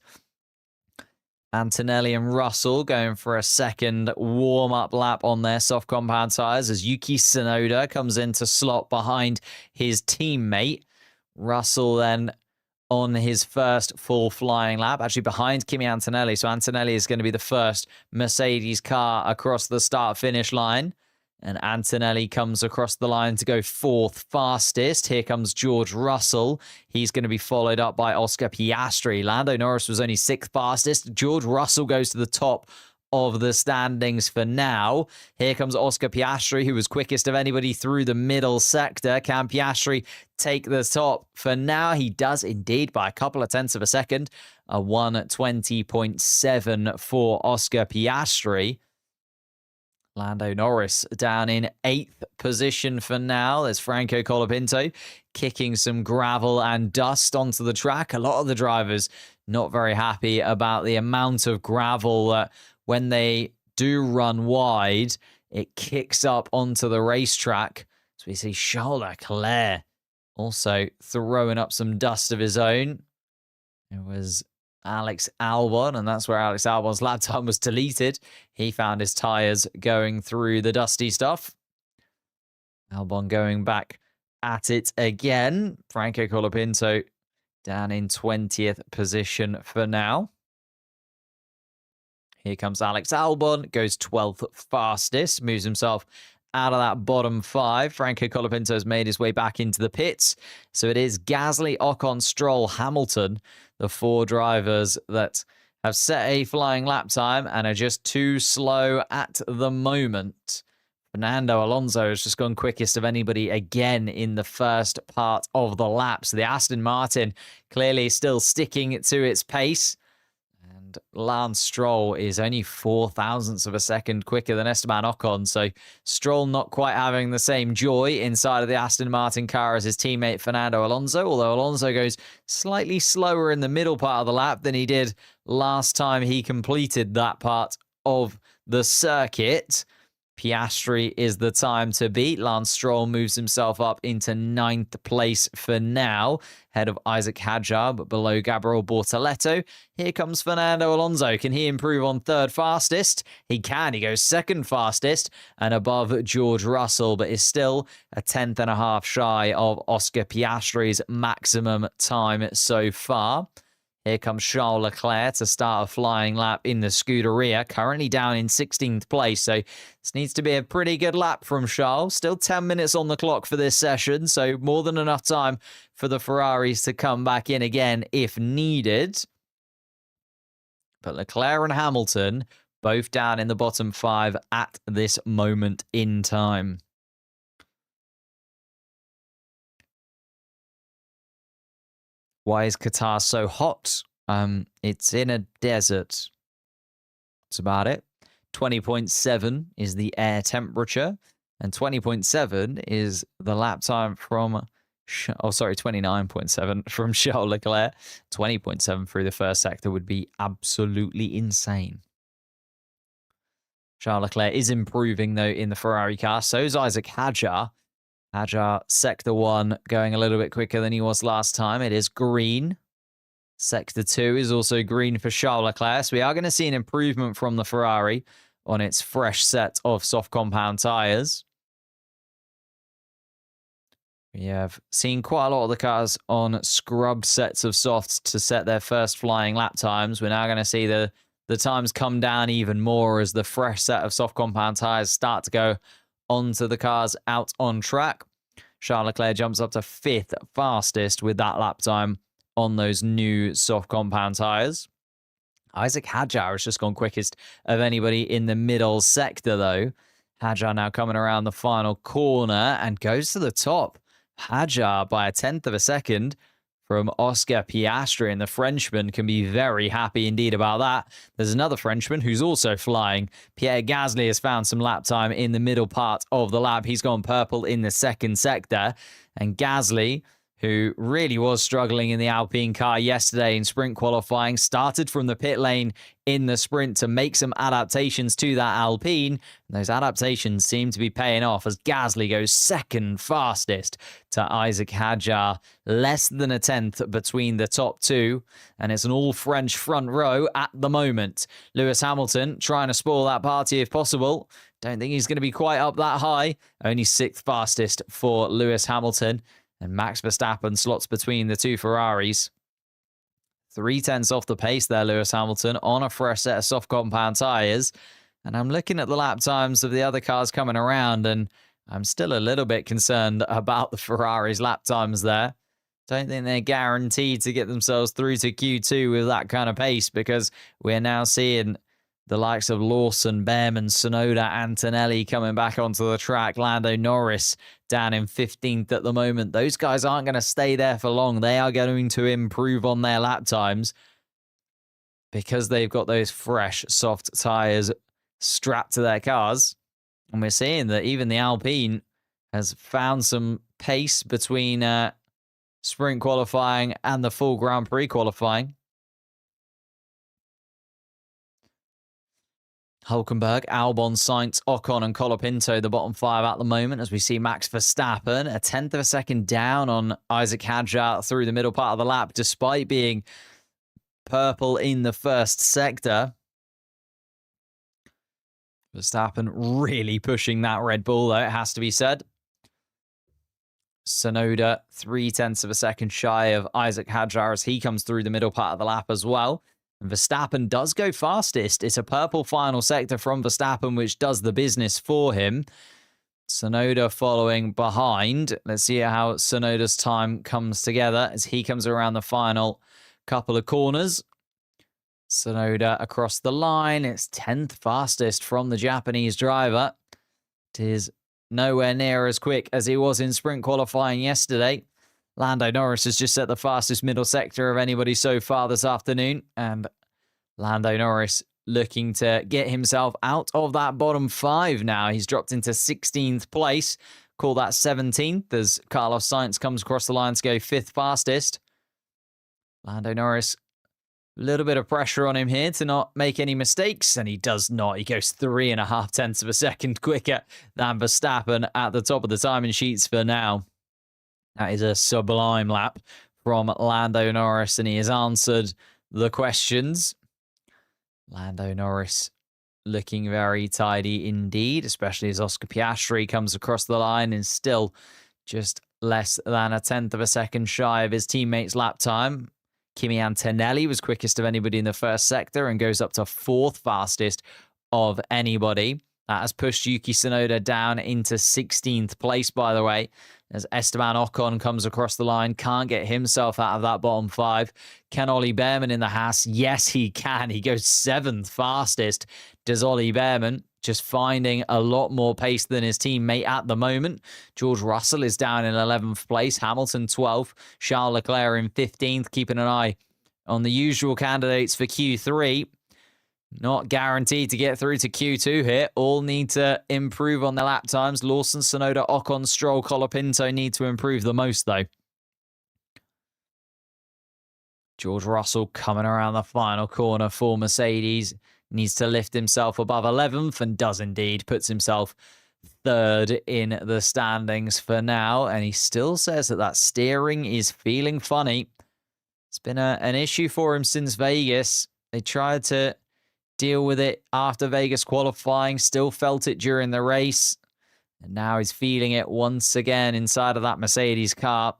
Antonelli and Russell going for a second warm-up lap on their soft compound tyres as Yuki Tsunoda comes into slot behind his teammate. Russell then on his first full flying lap, actually behind Kimi Antonelli. So Antonelli is going to be the first Mercedes car across the start-finish line. And Antonelli comes across the line to go 4th fastest. Here comes George Russell. He's going to be followed up by Oscar Piastri. Lando Norris was only 6th fastest. George Russell goes to the top of the standings for now. Here comes Oscar Piastri, who was quickest of anybody through the middle sector. Can Piastri take the top? For now, he does indeed by a couple of tenths of a second. A 120.7 for Oscar Piastri. Lando Norris down in 8th position for now. There's Franco Colapinto kicking some gravel and dust onto the track. A lot of the drivers not very happy about the amount of gravel that when they do run wide, it kicks up onto the racetrack. So we see Charles Leclerc Also throwing up some dust of his own. It was Alex Albon, and that's where Alex Albon's lap time was deleted. He found his tyres going through the dusty stuff. Albon going back at it again. Franco Colapinto down in 20th position for now. Here comes Alex Albon, goes 12th fastest, moves himself out of that bottom 5. Franco Colapinto has made his way back into the pits. So it is Gasly, Ocon, Stroll, Hamilton, the 4 drivers that have set a flying lap time and are just too slow at the moment. Fernando Alonso has just gone quickest of anybody again in the first part of the lap. So the Aston Martin clearly still sticking to its pace. And Lance Stroll is only 4 thousandths of a second quicker than Esteban Ocon. So Stroll not quite having the same joy inside of the Aston Martin car as his teammate Fernando Alonso. Although Alonso goes slightly slower in the middle part of the lap than he did last time he completed that part of the circuit. Piastri is the time to beat. Lance Stroll moves himself up into 9th place for now, ahead of Isaac Hadjar, but below Gabriel Bortoleto. Here comes Fernando Alonso. Can he improve on 3rd fastest? He can. He goes 2nd fastest and above George Russell, but is still a 10th and a half shy of Oscar Piastri's maximum time so far. Here comes Charles Leclerc to start a flying lap in the Scuderia, currently down in 16th place. So this needs to be a pretty good lap from Charles. Still 10 minutes on the clock for this session, so more than enough time for the Ferraris to come back in again if needed. But Leclerc and Hamilton both down in the bottom 5 at this moment in time. Why is Qatar so hot? It's in a desert. That's about it. 20.7 is the air temperature, and 20.7 is the lap time from... 29.7 from Charles Leclerc. 20.7 through the first sector would be absolutely insane. Charles Leclerc is improving, though, in the Ferrari car. So is Isaac Hadjar. Hadjar, Sector 1, going a little bit quicker than he was last time. It is green. Sector 2 is also green for Charles Leclerc. So we are going to see an improvement from the Ferrari on its fresh set of soft compound tyres. We have seen quite a lot of the cars on scrub sets of softs to set their first flying lap times. We're now going to see the times come down even more as the fresh set of soft compound tyres start to go onto the cars out on track. Charles Leclerc jumps up to 5th fastest with that lap time on those new soft compound tyres. Isaac Hadjar has just gone quickest of anybody in the middle sector, though. Hadjar now coming around the final corner and goes to the top. Hadjar by a 10th of a second from Oscar Piastri, and the Frenchman can be very happy indeed about that. There's another Frenchman who's also flying. Pierre Gasly has found some lap time in the middle part of the lap. He's gone purple in the 2nd sector, and Gasly, who really was struggling in the Alpine car yesterday in sprint qualifying, started from the pit lane in the sprint to make some adaptations to that Alpine. And those adaptations seem to be paying off as Gasly goes 2nd fastest to Isaac Hadjar, less than a 10th between the top 2. And it's an all-French front row at the moment. Lewis Hamilton trying to spoil that party if possible. Don't think he's going to be quite up that high. Only 6th fastest for Lewis Hamilton. And Max Verstappen slots between the 2 Ferraris. 3/10 off the pace there, Lewis Hamilton, on a fresh set of soft compound tyres. And I'm looking at the lap times of the other cars coming around, and I'm still a little bit concerned about the Ferraris' lap times there. Don't think they're guaranteed to get themselves through to Q2 with that kind of pace, because we're now seeing the likes of Lawson, Behrman, Tsunoda, Antonelli coming back onto the track. Lando Norris down in 15th at the moment. Those guys aren't going to stay there for long. They are going to improve on their lap times because they've got those fresh, soft tyres strapped to their cars. And we're seeing that even the Alpine has found some pace between sprint qualifying and the full Grand Prix qualifying. Hulkenberg, Albon, Sainz, Ocon, and Colapinto, the bottom 5 at the moment, as we see Max Verstappen a tenth of a second down on Isaac Hadjar through the middle part of the lap, despite being purple in the first sector. Verstappen really pushing that Red Bull, though, it has to be said. Tsunoda, 0.3 of a second shy of Isaac Hadjar as he comes through the middle part of the lap as well. And Verstappen does go fastest. It's a purple final sector from Verstappen, which does the business for him. Tsunoda following behind. Let's see how Tsunoda's time comes together as he comes around the final couple of corners. Tsunoda across the line. It's 10th fastest from the Japanese driver. It is nowhere near as quick as he was in sprint qualifying yesterday. Lando Norris has just set the fastest middle sector of anybody so far this afternoon. And Lando Norris looking to get himself out of that bottom 5 now. He's dropped into 16th place. Call that 17th as Carlos Sainz comes across the line to go 5th fastest. Lando Norris, a little bit of pressure on him here to not make any mistakes, and he does not. He goes 3.5 tenths of a second quicker than Verstappen at the top of the timing sheets for now. That is a sublime lap from Lando Norris, and he has answered the questions. Lando Norris looking very tidy indeed, especially as Oscar Piastri comes across the line and still just less than a tenth of a second shy of his teammate's lap time. Kimi Antonelli was quickest of anybody in the first sector and goes up to 4th fastest of anybody. That has pushed Yuki Tsunoda down into 16th place, by the way, as Esteban Ocon comes across the line, can't get himself out of that bottom 5. Can Ollie Behrman in the Haas? Yes, he can. He goes 7th fastest. Does Ollie Behrman, just finding a lot more pace than his teammate at the moment. George Russell is down in 11th place. Hamilton 12th. Charles Leclerc in 15th. Keeping an eye on the usual candidates for Q3. Not guaranteed to get through to Q2 here. All need to improve on their lap times. Lawson, Tsunoda, Ocon, Stroll, Colapinto need to improve the most, though. George Russell coming around the final corner for Mercedes. Needs to lift himself above 11th and does indeed. Puts himself 3rd in the standings for now. And he still says that steering is feeling funny. It's been an issue for him since Vegas. They tried to deal with it after Vegas qualifying, still felt it during the race, and now he's feeling it once again inside of that Mercedes car.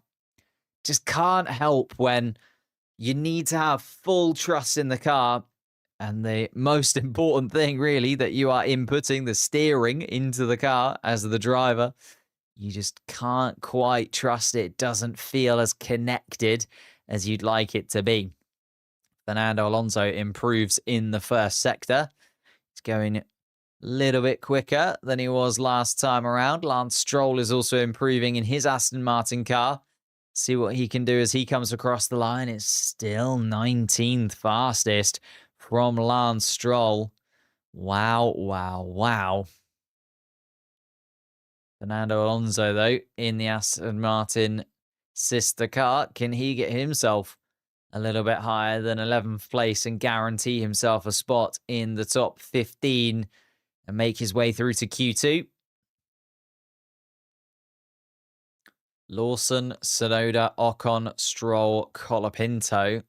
Just can't help when you need to have full trust in the car, and the most important thing really, that you are inputting the steering into the car as the driver. You just can't quite trust it. It doesn't feel as connected as you'd like it to be. Fernando Alonso improves in the first sector. He's going a little bit quicker than he was last time around. Lance Stroll is also improving in his Aston Martin car. See what he can do as he comes across the line. It's still 19th fastest from Lance Stroll. Wow, wow, wow. Fernando Alonso, though, in the Aston Martin sister car, can he get himself a little bit higher than 11th place and guarantee himself a spot in the top 15 and make his way through to Q2? Lawson, Tsunoda, Ocon, Stroll, Colapinto.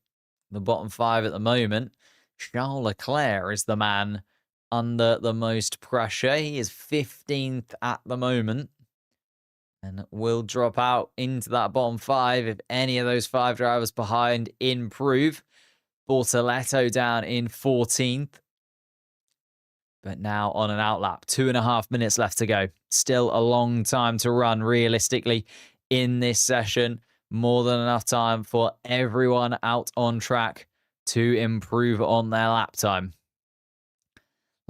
The bottom 5 at the moment. Charles Leclerc is the man under the most pressure. He is 15th at the moment and will drop out into that bottom 5 if any of those 5 drivers behind improve. Bortoletto down in 14th. But now on an outlap. 2.5 minutes left to go. Still a long time to run, realistically, in this session. More than enough time for everyone out on track to improve on their lap time.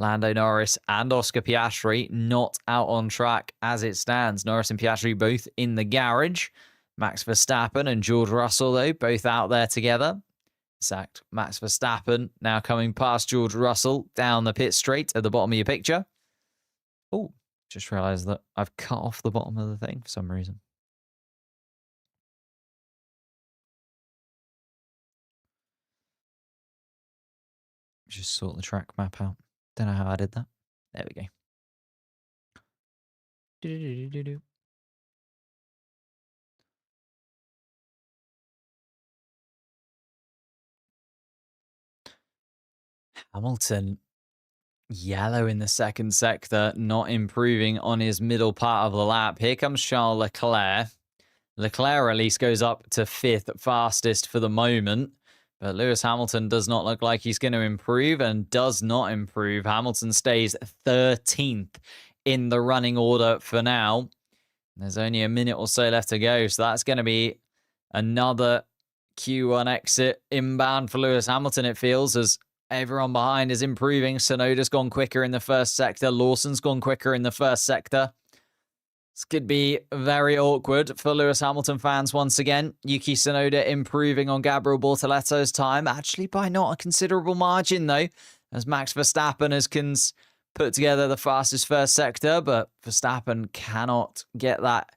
Lando Norris and Oscar Piastri not out on track as it stands. Norris and Piastri both in the garage. Max Verstappen and George Russell, though, both out there together. In fact, Max Verstappen now coming past George Russell down the pit straight at the bottom of your picture. Oh, just realized that I've cut off the bottom of the thing for some reason. Just sort the track map out. Don't know how I did that. There we go. Do-do-do-do-do. Hamilton, yellow in the second sector, not improving on his middle part of the lap. Here comes Charles Leclerc. Leclerc at least goes up to 5th fastest for the moment. But Lewis Hamilton does not look like he's going to improve and does not improve. Hamilton stays 13th in the running order for now. There's only a minute or so left to go. So that's going to be another Q1 exit inbound for Lewis Hamilton, it feels, as everyone behind is improving. Tsunoda's gone quicker in the first sector. Lawson's gone quicker in the first sector. This could be very awkward for Lewis Hamilton fans once again. Yuki Tsunoda improving on Gabriel Bortoletto's time, actually by not a considerable margin though, as Max Verstappen has put together the fastest first sector, but Verstappen cannot get that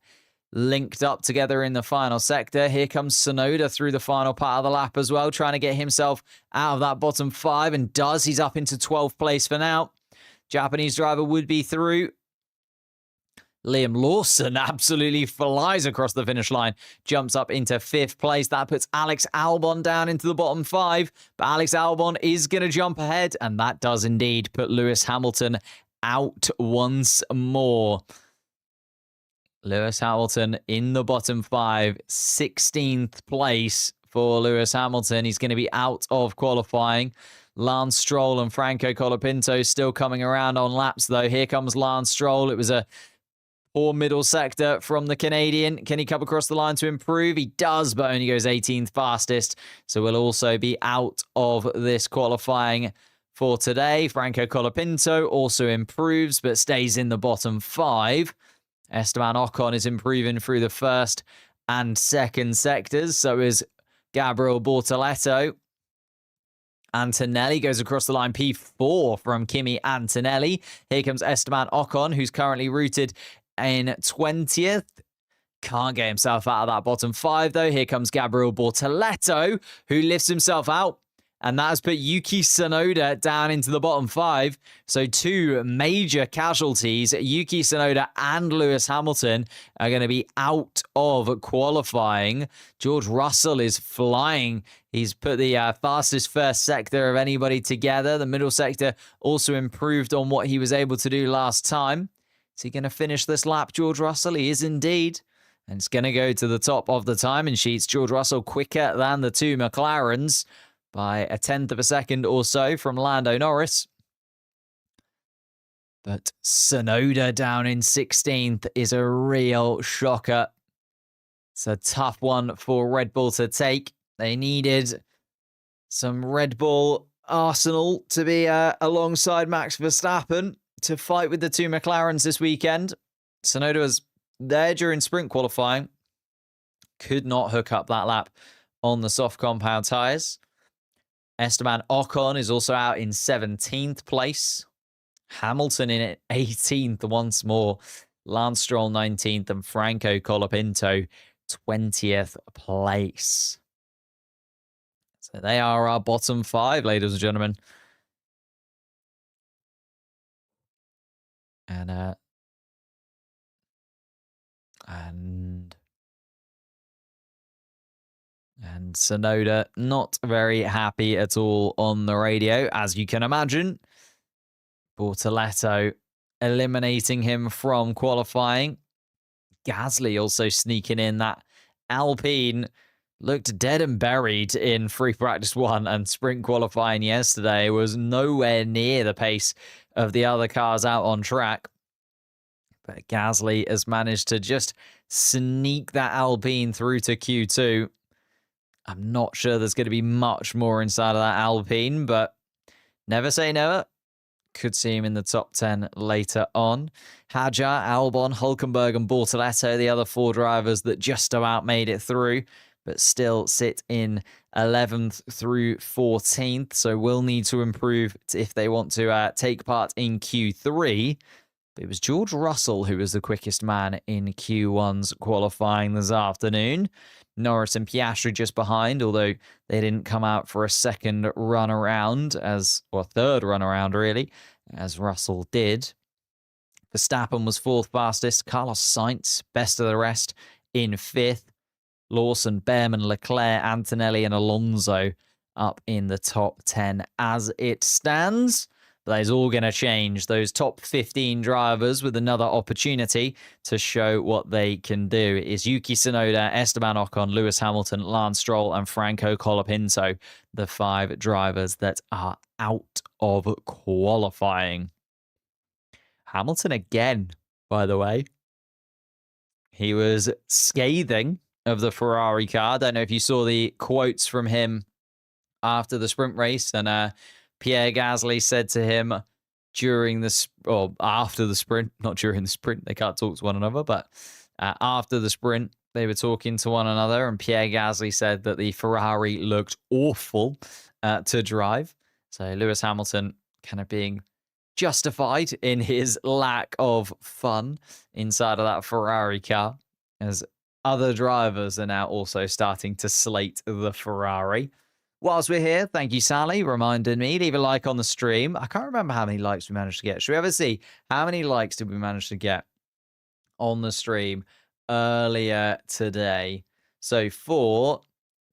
linked up together in the final sector. Here comes Tsunoda through the final part of the lap as well, trying to get himself out of that bottom 5, and does. He's up into 12th place for now. Japanese driver would be through. Liam Lawson absolutely flies across the finish line, jumps up into 5th place. That puts Alex Albon down into the bottom 5, but Alex Albon is going to jump ahead, and that does indeed put Lewis Hamilton out once more. Lewis Hamilton in the bottom 5, 16th place for Lewis Hamilton. He's going to be out of qualifying. Lance Stroll and Franco Colapinto still coming around on laps, though. Here comes Lance Stroll. It was a poor middle sector from the Canadian. Can he come across the line to improve? He does, but only goes 18th fastest. So we'll also be out of this qualifying for today. Franco Colapinto also improves, but stays in the bottom 5. Esteban Ocon is improving through the first and second sectors. So is Gabriel Bortoletto. Antonelli goes across the line, P4 from Kimi Antonelli. Here comes Esteban Ocon, who's currently routed in 20th. Can't get himself out of that bottom 5, though. Here comes Gabriel Bortoletto, who lifts himself out. And that has put Yuki Tsunoda down into the bottom 5. So 2 major casualties. Yuki Tsunoda and Lewis Hamilton are going to be out of qualifying. George Russell is flying. He's put the fastest first sector of anybody together. The middle sector also improved on what he was able to do last time. Is he going to finish this lap, George Russell? He is indeed. And it's going to go to the top of the timing sheets. George Russell quicker than the 2 McLarens by 1/10 of a second or so from Lando Norris. But Tsunoda down in 16th is a real shocker. It's a tough one for Red Bull to take. They needed some Red Bull arsenal to be alongside Max Verstappen to fight with the 2 McLarens this weekend. Tsunoda was there during sprint qualifying. Could not hook up that lap on the soft compound tyres. Esteban Ocon is also out in 17th place. Hamilton in 18th once more. Lance Stroll 19th and Franco Colapinto 20th place. So they are our bottom 5, ladies and gentlemen. And Tsunoda not very happy at all on the radio, as you can imagine. Bortoletto eliminating him from qualifying. Gasly also sneaking in. That Alpine looked dead and buried in free practice 1 and sprint qualifying yesterday. Was nowhere near the pace of the other cars out on track. But Gasly has managed to just sneak that Alpine through to Q2. I'm not sure there's going to be much more inside of that Alpine, but never say never. Could see him in the top 10 later on. Hadjar, Albon, Hülkenberg and Bortoletto, the other 4 drivers that just about made it through, but still sit in 11th through 14th. So will need to improve if they want to take part in Q3. But it was George Russell who was the quickest man in Q1's qualifying this afternoon. Norris and Piastri just behind, although they didn't come out for a second run around, or third run around really, as Russell did. Verstappen was 4th fastest. Carlos Sainz, best of the rest, in 5th. Lawson, Behrman, Leclerc, Antonelli, and Alonso up in the top 10 as it stands. But that is all going to change. Those top 15 drivers with another opportunity to show what they can do. It is Yuki Tsunoda, Esteban Ocon, Lewis Hamilton, Lance Stroll, and Franco Colapinto, the 5 drivers that are out of qualifying. Hamilton again, by the way. He was scathing of the Ferrari car. I don't know if you saw the quotes from him after the sprint race, and Pierre Gasly said to him during the or after the sprint, not during the sprint, they can't talk to one another, but after the sprint, they were talking to one another, and Pierre Gasly said that the Ferrari looked awful to drive. So Lewis Hamilton kind of being justified in his lack of fun inside of that Ferrari car, as other drivers are now also starting to slate the Ferrari. Whilst we're here, thank you, Sally, reminded me. Leave a like on the stream. I can't remember how many likes we managed to get. Should we ever see how many likes did we manage to get on the stream earlier today? So for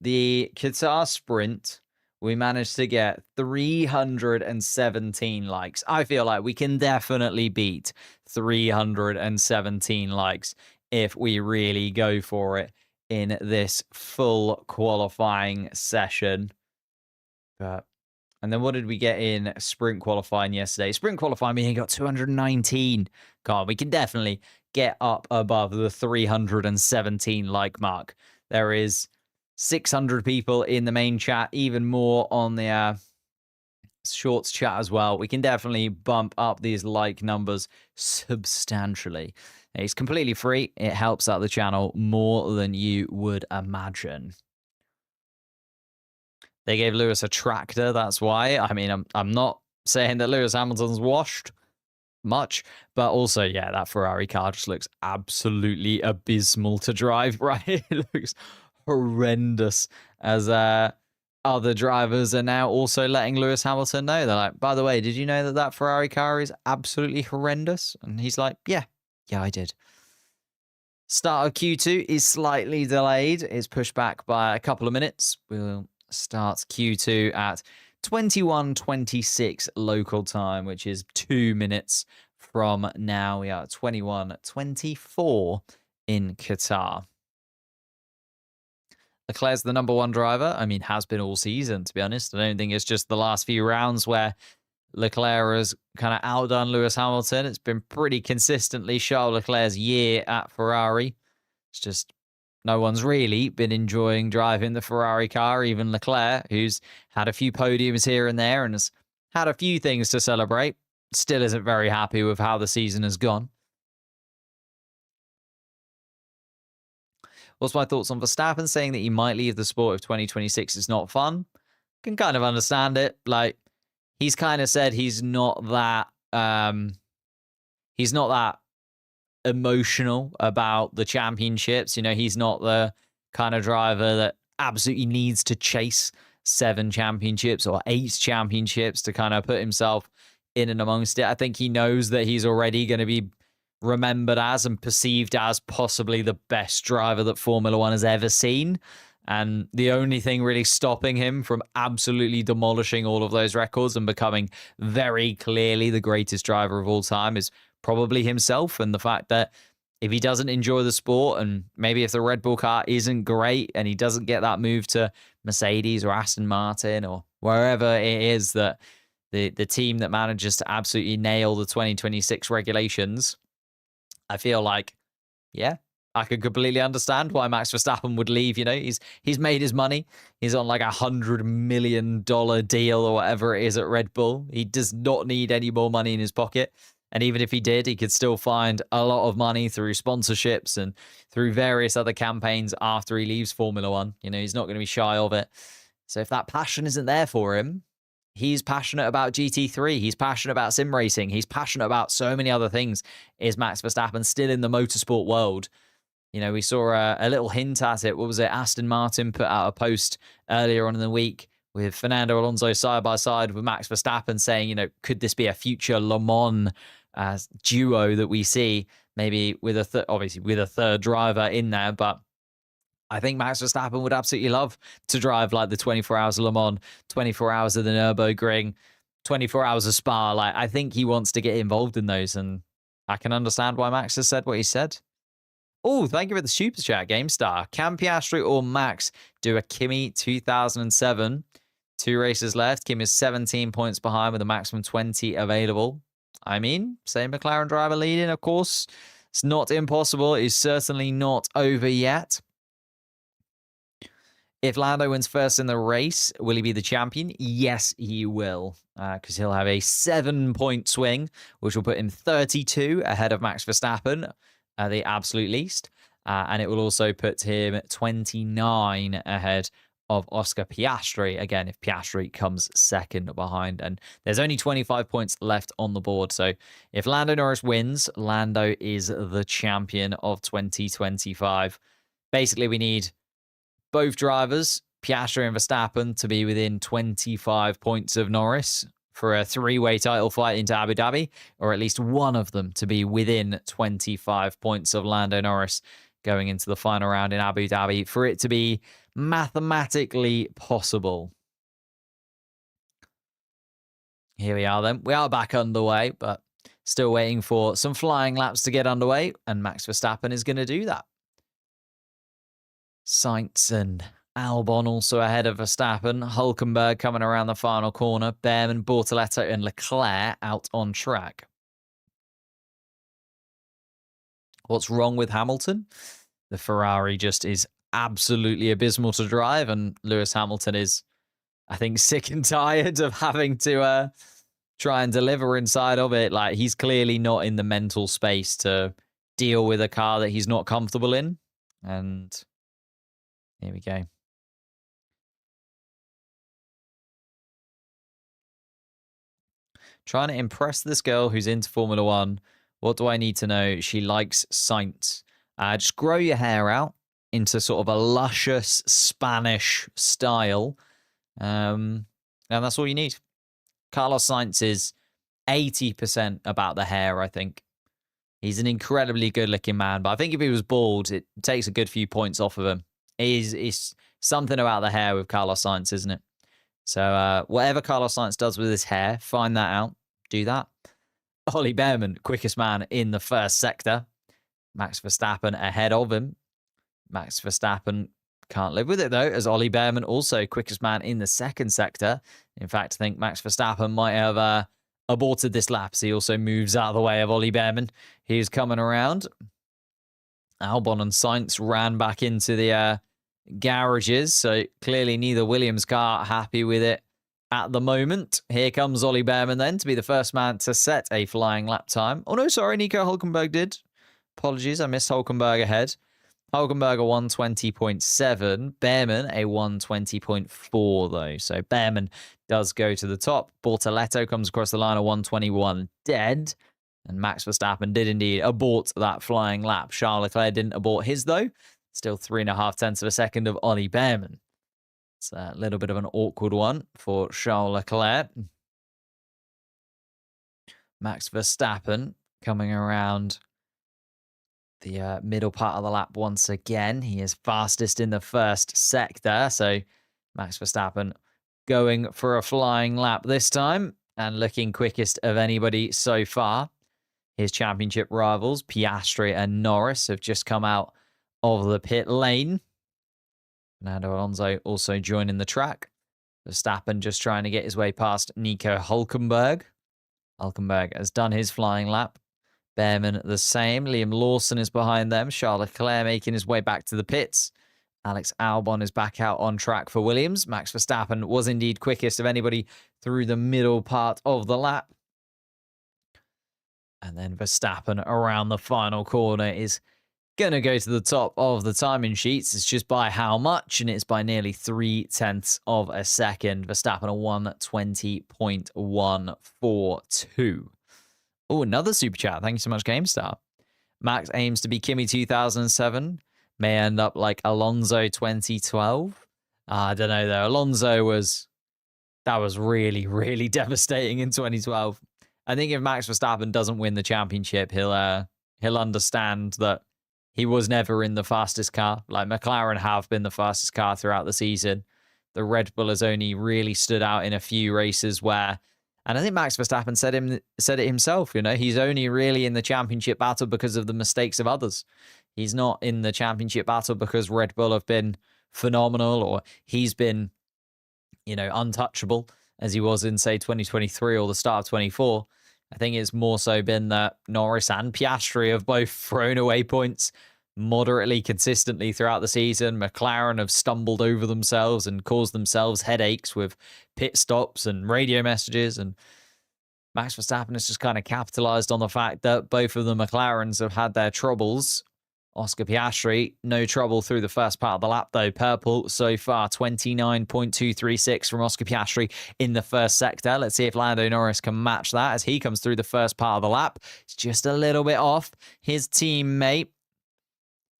the Qatar sprint, we managed to get 317 likes. I feel like we can definitely beat 317 likes if we really go for it in this full qualifying session. And then what did we get in sprint qualifying yesterday? Sprint qualifying, we got 219. God, we can definitely get up above the 317 like mark. There is 600 people in the main chat, even more on the shorts chat as well. We can definitely bump up these like numbers substantially. It's completely free. It helps out the channel more than you would imagine. They gave Lewis a tractor, that's why. I mean, I'm not saying that Lewis Hamilton's washed much, but also, yeah, that Ferrari car just looks absolutely abysmal to drive, right? It looks horrendous, as other drivers are now also letting Lewis Hamilton know. They're like, by the way, did you know that that Ferrari car is absolutely horrendous? And he's like, yeah, I did. Start of Q2 is slightly delayed. It's pushed back by a couple of minutes. We'll start Q2 at 21:26 local time, which is 2 minutes from now. We are at 21:24 in Qatar. Leclerc's the number 1 driver. I mean, has been all season, to be honest. I don't think it's just the last few rounds where Leclerc has kind of outdone Lewis Hamilton. It's been pretty consistently Charles Leclerc's year at Ferrari. It's just no one's really been enjoying driving the Ferrari car, even Leclerc, who's had a few podiums here and there and has had a few things to celebrate. Still isn't very happy with how the season has gone. What's my thoughts on Verstappen saying that he might leave the sport if 2026 is not fun? Can kind of understand it. Like, he's kind of said he's not that emotional about the championships. You know, he's not the kind of driver that absolutely needs to chase 7 championships or 8 championships to kind of put himself in and amongst it. I think he knows that he's already going to be remembered as and perceived as possibly the best driver that Formula One has ever seen. And the only thing really stopping him from absolutely demolishing all of those records and becoming very clearly the greatest driver of all time is probably himself, and the fact that if he doesn't enjoy the sport, and maybe if the Red Bull car isn't great and he doesn't get that move to Mercedes or Aston Martin or wherever it is that the team that manages to absolutely nail the 2026 regulations, I feel like, yeah, I could completely understand why Max Verstappen would leave. You know, he's made his money. He's on like $100 million deal or whatever it is at Red Bull. He does not need any more money in his pocket. And even if he did, he could still find a lot of money through sponsorships and through various other campaigns after he leaves Formula One. You know, he's not going to be shy of it. So if that passion isn't there for him, he's passionate about GT3. He's passionate about sim racing. He's passionate about so many other things. Is Max Verstappen still in the motorsport world? You know, we saw a little hint at it. What was it? Aston Martin put out a post earlier on in the week with Fernando Alonso side by side with Max Verstappen, saying, could this be a future Le Mans duo that we see, maybe with obviously with a third driver in there, but I think Max Verstappen would absolutely love to drive like the 24 hours of Le Mans, 24 hours of the Nürburgring, 24 hours of Spa. Like, I think he wants to get involved in those, and I can understand why Max has said what he said. Oh, thank you for the super chat, GameStar. Can Piastri or Max do a Kimi 2007? 2 races left. Kimi is 17 points behind with a maximum 20 available. I mean, same McLaren driver leading, of course. It's not impossible. It's certainly not over yet. If Lando wins first in the race, will he be the champion? Yes, he will, because he'll have a 7-point swing, which will put him 32 ahead of Max Verstappen, at the absolute least. And it will also put him 29 ahead of Oscar Piastri. Again, if Piastri comes second behind. And there's only 25 points left on the board. So if Lando Norris wins, Lando is the champion of 2025. Basically, we need both drivers, Piastri and Verstappen, to be within 25 points of Norris for a 3-way title fight into Abu Dhabi, or at least one of them to be within 25 points of Lando Norris going into the final round in Abu Dhabi for it to be mathematically possible. Here we are then. We are back underway, but still waiting for some flying laps to get underway, and Max Verstappen is going to do that. Sainz and Albon also ahead of Verstappen. Hülkenberg coming around the final corner. Behrman, Bortoleto and Leclerc out on track. What's wrong with Hamilton? The Ferrari just is absolutely abysmal to drive, and Lewis Hamilton is, I think, sick and tired of having to try and deliver inside of it. Like, he's clearly not in the mental space to deal with a car that he's not comfortable in. And here we go. Trying to impress this girl who's into Formula One. What do I need to know? She likes Sainz. Just grow your hair out into sort of a luscious Spanish style. And that's all you need. Carlos Sainz is 80% about the hair, I think. He's an incredibly good-looking man, but I think if he was bald, it takes a good few points off of him. It's something about the hair with Carlos Sainz, isn't it? So whatever Carlos Sainz does with his hair, find that out. Do that. Ollie Behrman, quickest man in the first sector. Max Verstappen ahead of him. Max Verstappen can't live with it, though, as Ollie Behrman also quickest man in the second sector. In fact, I think Max Verstappen might have aborted this lap, so he also moves out of the way of Ollie Behrman. He's coming around. Albon and Sainz ran back into the garages, so clearly neither Williams car happy with it at the moment. Here comes Ollie Behrman then to be the first man to set a flying lap time. Oh no, sorry, Nico Hülkenberg did. Apologies, I missed Hülkenberg ahead. Hülkenberg a 120.7, Behrman a 120.4 though. So Behrman does go to the top. Bortoleto comes across the line a 121 dead. And Max Verstappen did indeed abort that flying lap. Charles Leclerc didn't abort his though. Still 3.5 tenths of a second of Ollie Behrman. It's a little bit of an awkward one for Charles Leclerc. Max Verstappen coming around the middle part of the lap once again. He is fastest in the first sector. So Max Verstappen going for a flying lap this time and looking quickest of anybody so far. His championship rivals, Piastri and Norris, have just come out of the pit lane. Fernando Alonso also joining the track. Verstappen just trying to get his way past Nico Hülkenberg. Hülkenberg has done his flying lap. Behrman the same. Liam Lawson is behind them. Charles Leclerc making his way back to the pits. Alex Albon is back out on track for Williams. Max Verstappen was indeed quickest of anybody through the middle part of the lap. And then Verstappen around the final corner is going to go to the top of the timing sheets. It's just by how much, and it's by nearly 0.3 of a second. Verstappen a 120.142. Oh, another super chat. Thank you so much, GameStar. Max aims to be Kimi 2007. May end up like Alonso 2012. I don't know, though. Alonso was That was really, really devastating in 2012. I think if Max Verstappen doesn't win the championship, he'll understand that he was never in the fastest car. Like, McLaren have been the fastest car throughout the season. The Red Bull has only really stood out in a few races where, and I think Max Verstappen said it himself, you know, he's only really in the championship battle because of the mistakes of others. He's not in the championship battle because Red Bull have been phenomenal or he's been, you know, untouchable as he was in, say, 2023 or the start of 24. I think it's more so been that Norris and Piastri have both thrown away points moderately consistently throughout the season. McLaren have stumbled over themselves and caused themselves headaches with pit stops and radio messages. And Max Verstappen has just kind of capitalized on the fact that both of the McLarens have had their troubles. Oscar Piastri, no trouble through the first part of the lap, though. Purple so far, 29.236 from Oscar Piastri in the first sector. Let's see if Lando Norris can match that as he comes through the first part of the lap. It's just a little bit off his teammate.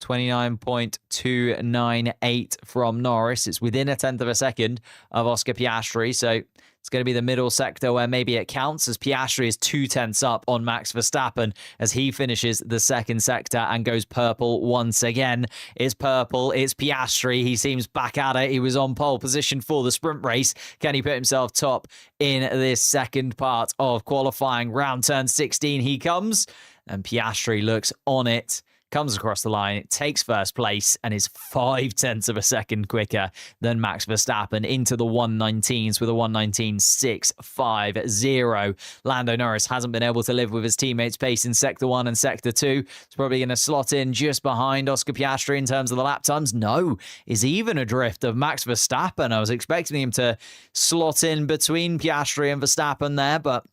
29.298 from Norris. It's within a tenth of a second of Oscar Piastri, so it's going to be the middle sector where maybe it counts, as Piastri is 2/10 up on Max Verstappen as he finishes the second sector and goes purple once again. It's purple, it's Piastri. He seems back at it. He was on pole position for the sprint race. Can he put himself top in this second part of qualifying? Round turn 16 he comes, and Piastri looks on it. Comes across the line, takes first place, and is 0.5 of a second quicker than Max Verstappen into the 119s with a 119.650. Lando Norris hasn't been able to live with his teammates' pace in Sector 1 and Sector 2. It's probably going to slot in just behind Oscar Piastri in terms of the lap times. No, is even adrift of Max Verstappen. I was expecting him to slot in between Piastri and Verstappen there, but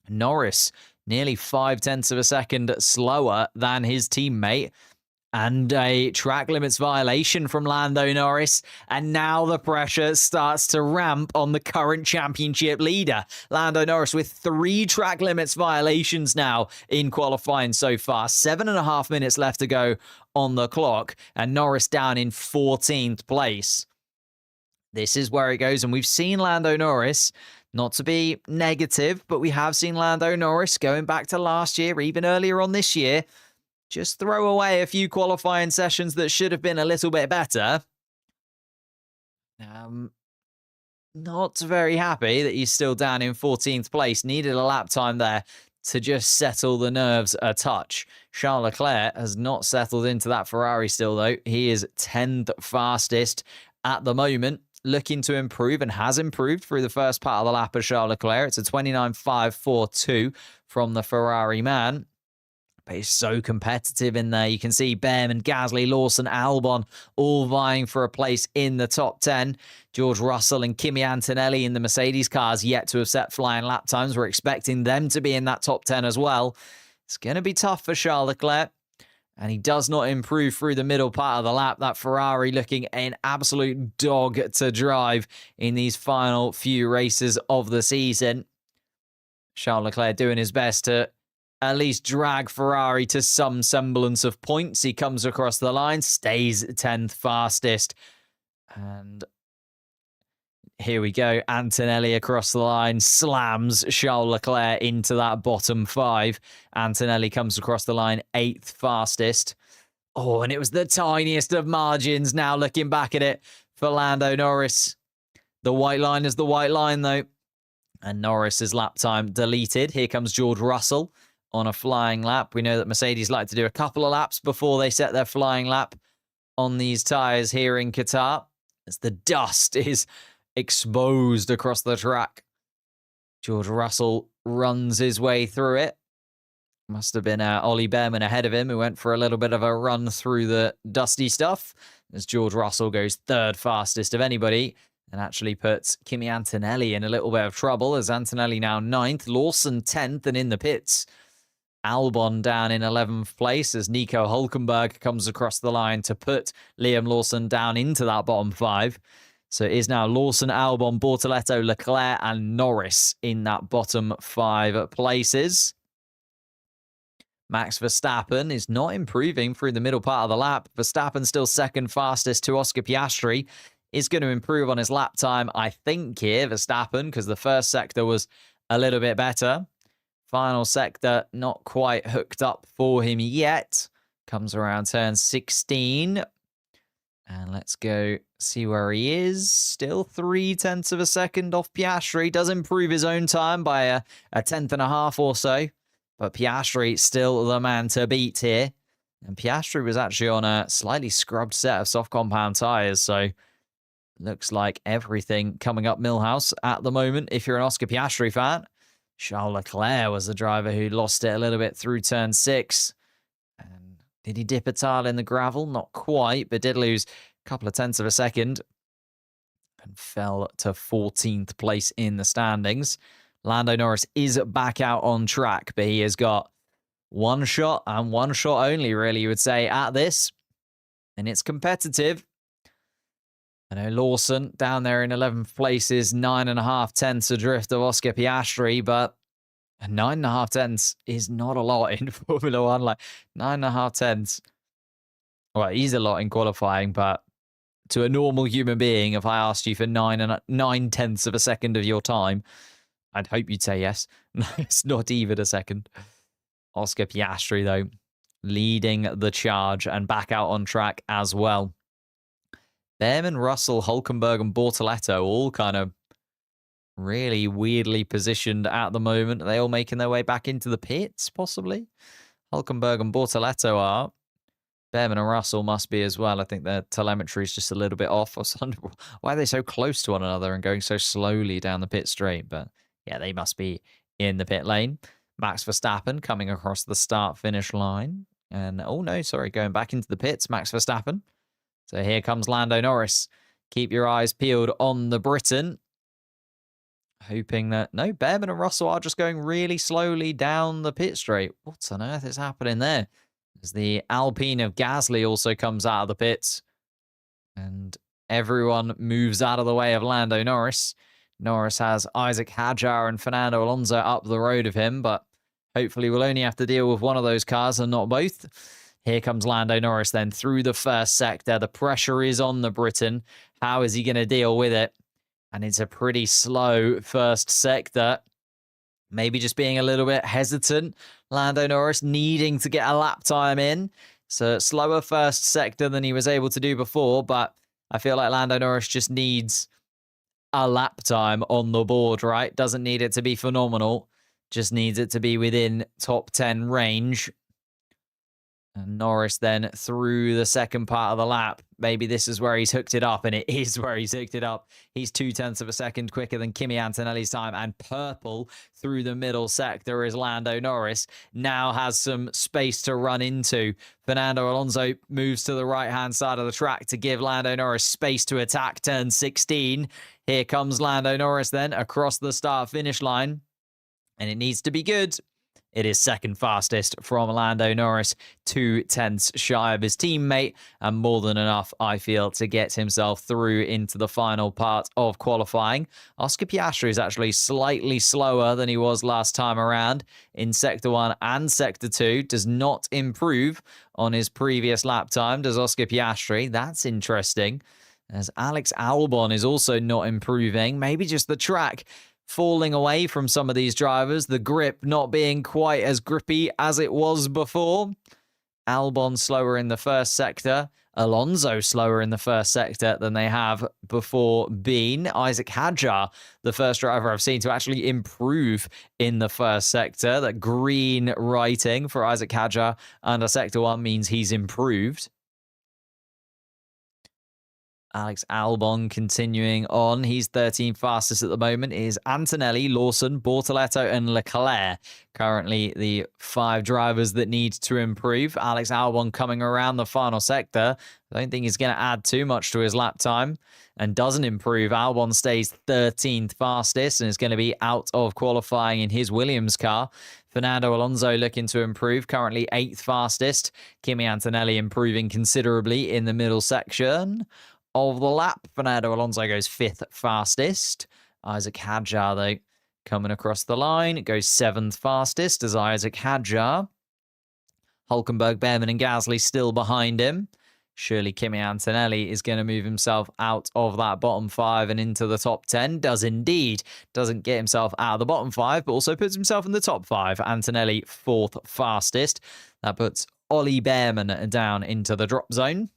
Norris nearly 0.5 of a second slower than his teammate, and a track limits violation from Lando Norris. And now the pressure starts to ramp on the current championship leader. Lando Norris with 3 track limits violations now in qualifying so far. 7.5 minutes left to go on the clock, and Norris down in 14th place. This is where it goes, and we've seen Lando Norris, not to be negative, but we have seen Lando Norris going back to last year, even earlier on this year, just throw away a few qualifying sessions that should have been a little bit better. Not very happy that he's still down in 14th place. Needed a lap time there to just settle the nerves a touch. Charles Leclerc has not settled into that Ferrari still, though. He is 10th fastest at the moment. Looking to improve and has improved through the first part of the lap of Charles Leclerc. It's a 29.542 from the Ferrari man. But it's so competitive in there. You can see Behrman, Gasly, Lawson, Albon all vying for a place in the top 10. George Russell and Kimi Antonelli in the Mercedes cars yet to have set flying lap times. We're expecting them to be in that top 10 as well. It's going to be tough for Charles Leclerc. And he does not improve through the middle part of the lap. That Ferrari looking an absolute dog to drive in these final few races of the season. Charles Leclerc doing his best to at least drag Ferrari to some semblance of points. He comes across the line, stays 10th fastest. And here we go. Antonelli across the line, slams Charles Leclerc into that bottom 5. Antonelli comes across the line 8th fastest. Oh, and it was the tiniest of margins now looking back at it for Lando Norris. The white line is the white line, though. And Norris's lap time deleted. Here comes George Russell on a flying lap. We know that Mercedes like to do a couple of laps before they set their flying lap on these tyres here in Qatar, as the dust is exposed across the track. George Russell runs his way through it. Must have been Ollie Behrman ahead of him, who went for a little bit of a run through the dusty stuff, as George Russell goes 3rd fastest of anybody and actually puts Kimi Antonelli in a little bit of trouble, as Antonelli now 9th, Lawson 10th and in the pits. Albon down in 11th place as Nico Hülkenberg comes across the line to put Liam Lawson down into that bottom 5. So it is now Lawson, Albon, Bortoleto, Leclerc, and Norris in that bottom 5 places. Max Verstappen is not improving through the middle part of the lap. Verstappen still 2nd fastest to Oscar Piastri is going to improve on his lap time, I think, here, Verstappen, because the first sector was a little bit better. Final sector not quite hooked up for him yet. Comes around turn 16. And let's go see where he is. Still 0.3 of a second off Piastri. Does improve his own time by a tenth and a half or so. But Piastri still the man to beat here. And Piastri was actually on a slightly scrubbed set of soft compound tyres. So looks like everything coming up Millhouse at the moment. If you're an Oscar Piastri fan, Charles Leclerc was the driver who lost it a little bit through turn 6. And did he dip a tile in the gravel? Not quite, but did lose a couple of tenths of a second and fell to 14th place in the standings. Lando Norris is back out on track, but he has got one shot and one shot only, really, you would say, at this. And it's competitive. I know Lawson down there in 11th place is 9.5 tenths adrift of Oscar Piastri, but 9.5 tenths is not a lot in Formula One. Like 9.5 tenths. Well, he's a lot in qualifying, but to a normal human being, if I asked you for 9 tenths of a second of your time, I'd hope you'd say yes. It's not even a second. Oscar Piastri, though, leading the charge and back out on track as well. Behrman, Russell, Hülkenberg, and Bortoleto all kind of really weirdly positioned at the moment. Are they all making their way back into the pits, possibly? Hülkenberg and Bortoleto are. Behrman and Russell must be as well. I think their telemetry is just a little bit off. I was wondering why are they so close to one another and going so slowly down the pit straight. But yeah, they must be in the pit lane. Max Verstappen coming across the start-finish line. And, oh no, sorry, going back into the pits, Max Verstappen. So here comes Lando Norris. Keep your eyes peeled on the Briton. Hoping that, no, Behrman and Russell are just going really slowly down the pit straight. What on earth is happening there? As the Alpine of Gasly also comes out of the pits. And everyone moves out of the way of Lando Norris. Norris has Isaac Hadjar and Fernando Alonso up the road of him, but hopefully we'll only have to deal with one of those cars and not both. Here comes Lando Norris then through the first sector. The pressure is on the Briton. How is he going to deal with it? And it's a pretty slow first sector. Maybe just being a little bit hesitant. Lando Norris needing to get a lap time in. So slower first sector than he was able to do before. But I feel like Lando Norris just needs a lap time on the board, right? Doesn't need it to be phenomenal. Just needs it to be within top 10 range. And Norris then through the second part of the lap. Maybe this is where he's hooked it up, and it is where he's hooked it up. He's 0.2 of a second quicker than Kimi Antonelli's time, and purple through the middle sector is Lando Norris. Now has some space to run into. Fernando Alonso moves to the right-hand side of the track to give Lando Norris space to attack turn 16. Here comes Lando Norris then across the start-finish line, and it needs to be good. It is second fastest from Lando Norris, 2 tenths shy of his teammate, and more than enough, I feel, to get himself through into the final part of qualifying. Oscar Piastri is actually slightly slower than he was last time around in Sector 1 and Sector 2. Does not improve on his previous lap time, does Oscar Piastri. That's interesting. As Alex Albon is also not improving. Maybe just the track falling away from some of these drivers, the grip not being quite as grippy as it was before. Albon slower in the first sector. Alonso slower in the first sector than they have before been. Isaac Hadjar, the first driver I've seen to actually improve in the first sector. That green writing for Isaac Hadjar under Sector 1 means he's improved. Alex Albon continuing on. He's 13th fastest at the moment. Is Antonelli, Lawson, Bortoleto, and Leclerc. Currently the 5 drivers that need to improve. Alex Albon coming around the final sector. I don't think he's going to add too much to his lap time and doesn't improve. Albon stays 13th fastest and is going to be out of qualifying in his Williams car. Fernando Alonso looking to improve, currently 8th fastest. Kimi Antonelli improving considerably in the middle section of the lap. Fernando Alonso goes 5th fastest. Isaac Hadjar, though, coming across the line, goes 7th fastest as Isaac Hadjar. Hülkenberg, Behrman, and Gasly still behind him. Surely Kimi Antonelli is going to move himself out of that bottom 5 and into the top 10. Does indeed. Doesn't get himself out of the bottom 5, but also puts himself in the top 5. Antonelli 4th fastest. That puts Ollie Bearman down into the drop zone.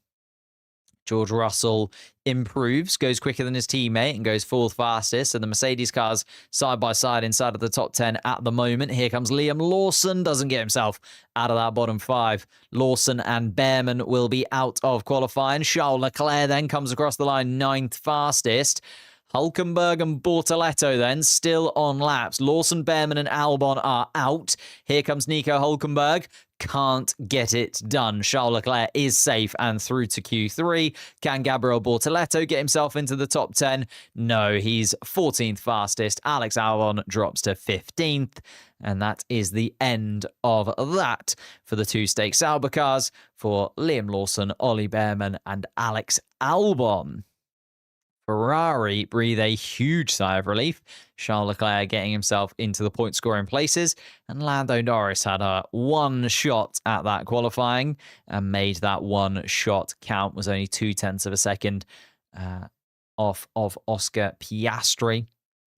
George Russell improves, goes quicker than his teammate and goes 4th fastest. And the Mercedes cars side by side inside of the top 10 at the moment. Here comes Liam Lawson, doesn't get himself out of that bottom 5. Lawson and Bearman will be out of qualifying. Charles Leclerc then comes across the line 9th fastest. Hulkenberg and Bortoletto then still on laps. Lawson, Bearman and Albon are out. Here comes Nico Hulkenberg. Can't get it done. Charles Leclerc is safe and through to Q3. Can Gabriel Bortoletto get himself into the top 10? No, he's 14th fastest. Alex Albon drops to 15th. And that is the end of that for the 2 Stake Sauber cars for Liam Lawson, Ollie Bearman and Alex Albon. Ferrari breathe a huge sigh of relief. Charles Leclerc getting himself into the point-scoring places. And Lando Norris had a 1 shot at that qualifying and made that 1 shot count. Was only 0.2 of a second off of Oscar Piastri.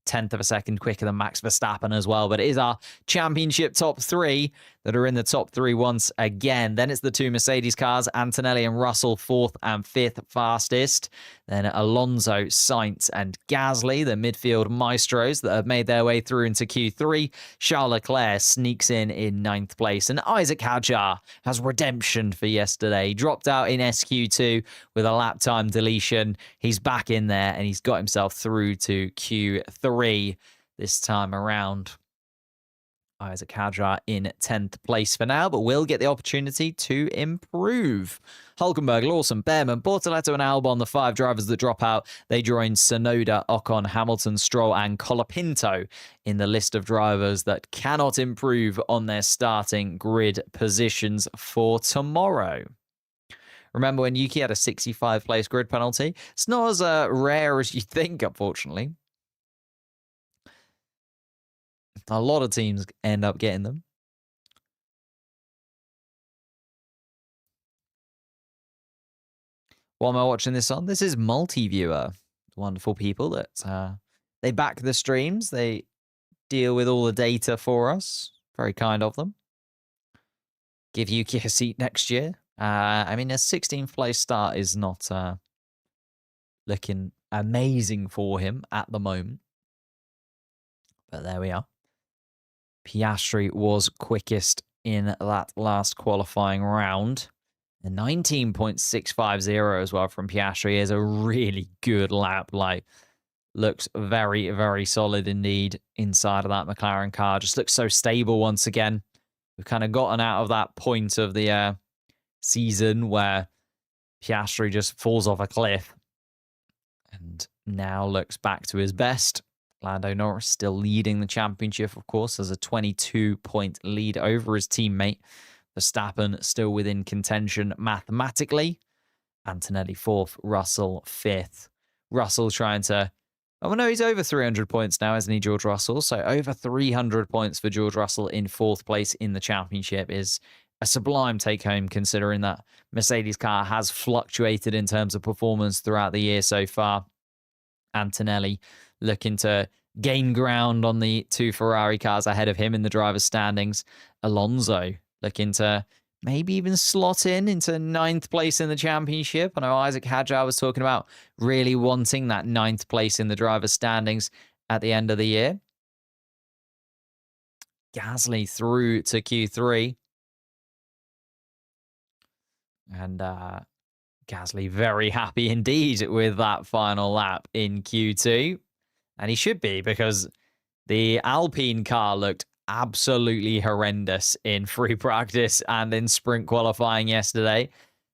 10th of a second quicker than Max Verstappen as well. But it is our championship top 3 that are in the top 3 once again. Then it's the 2 Mercedes cars, Antonelli and Russell, 4th and 5th fastest. Then Alonso, Sainz and Gasly, the midfield maestros that have made their way through into Q3. Charles Leclerc sneaks in 9th place. And Isaac Hadjar has redemption for yesterday. He dropped out in SQ2 with a lap time deletion. He's back in there and he's got himself through to Q3 this time around. Isaac Hadjar in 10th place for now, but will get the opportunity to improve. Hulkenberg, Lawson, Bearman, Bortoletto and Albon, the 5 drivers that drop out. They join Tsunoda, Ocon, Hamilton, Stroll and Colapinto in the list of drivers that cannot improve on their starting grid positions for tomorrow. Remember when Yuki had a 65-place grid penalty? It's not as rare as you think, unfortunately. A lot of teams end up getting them. What am I watching this on? This is Multiviewer. Wonderful people that they back the streams. They deal with all the data for us. Very kind of them. Give Yuki a seat next year. I mean, a 16th place start is not looking amazing for him at the moment. But there we are. Piastri was quickest in that last qualifying round. A 19.650 as well from Piastri is a really good lap. Like, looks very, very solid indeed inside of that McLaren car. Just looks so stable once again. We've kind of gotten out of that point of the season where Piastri just falls off a cliff. And now looks back to his best. Lando Norris still leading the championship, of course, as a 22-point lead over his teammate. Verstappen still within contention mathematically. Antonelli 4th, Russell 5th. Russell trying to... Oh, no, he's over 300 points now, isn't he, George Russell? So over 300 points for George Russell in 4th place in the championship is a sublime take-home, considering that Mercedes car has fluctuated in terms of performance throughout the year so far. Antonelli looking to gain ground on the 2 Ferrari cars ahead of him in the driver's standings. Alonso looking to maybe even slot into 9th place in the championship. I know Isaac Hadjar was talking about really wanting that 9th place in the driver's standings at the end of the year. Gasly through to Q3. And Gasly very happy indeed with that final lap in Q2. And he should be, because the Alpine car looked absolutely horrendous in free practice and in sprint qualifying yesterday.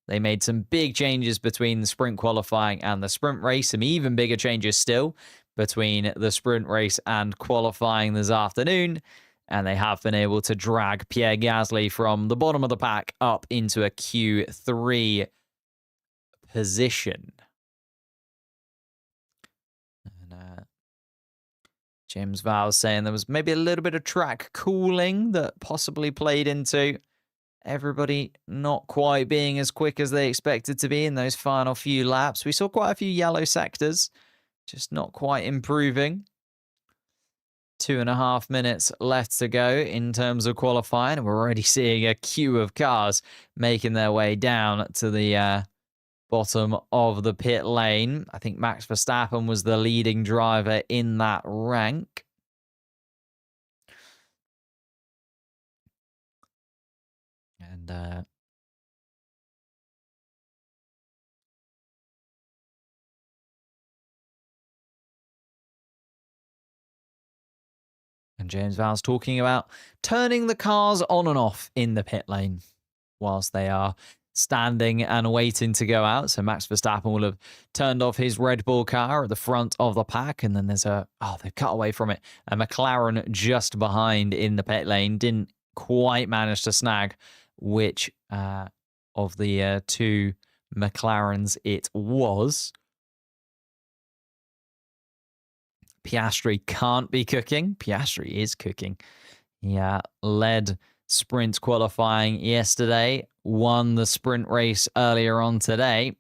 They made some big changes between the sprint qualifying and the sprint race. Some even bigger changes still between the sprint race and qualifying this afternoon. And they have been able to drag Pierre Gasly from the bottom of the pack up into a Q3 position. And James Vowles saying there was maybe a little bit of track cooling that possibly played into Everybody not quite being as quick as they expected to be in those final few laps. We saw quite a few yellow sectors, just not quite improving. 2.5 minutes left to go in terms of qualifying. We're already seeing a queue of cars making their way down to the bottom of the pit lane. I think Max Verstappen was the leading driver in that rank. And James Vowles talking about turning the cars on and off in the pit lane whilst they are standing and waiting to go out. So Max Verstappen will have turned off his Red Bull car at the front of the pack. And then there's they've cut away from it. A McLaren just behind in the pit lane. Didn't quite manage to snag which of the two McLarens it was. Piastri can't be cooking. Piastri is cooking. Yeah, led sprint qualifying yesterday, won the sprint race earlier on today,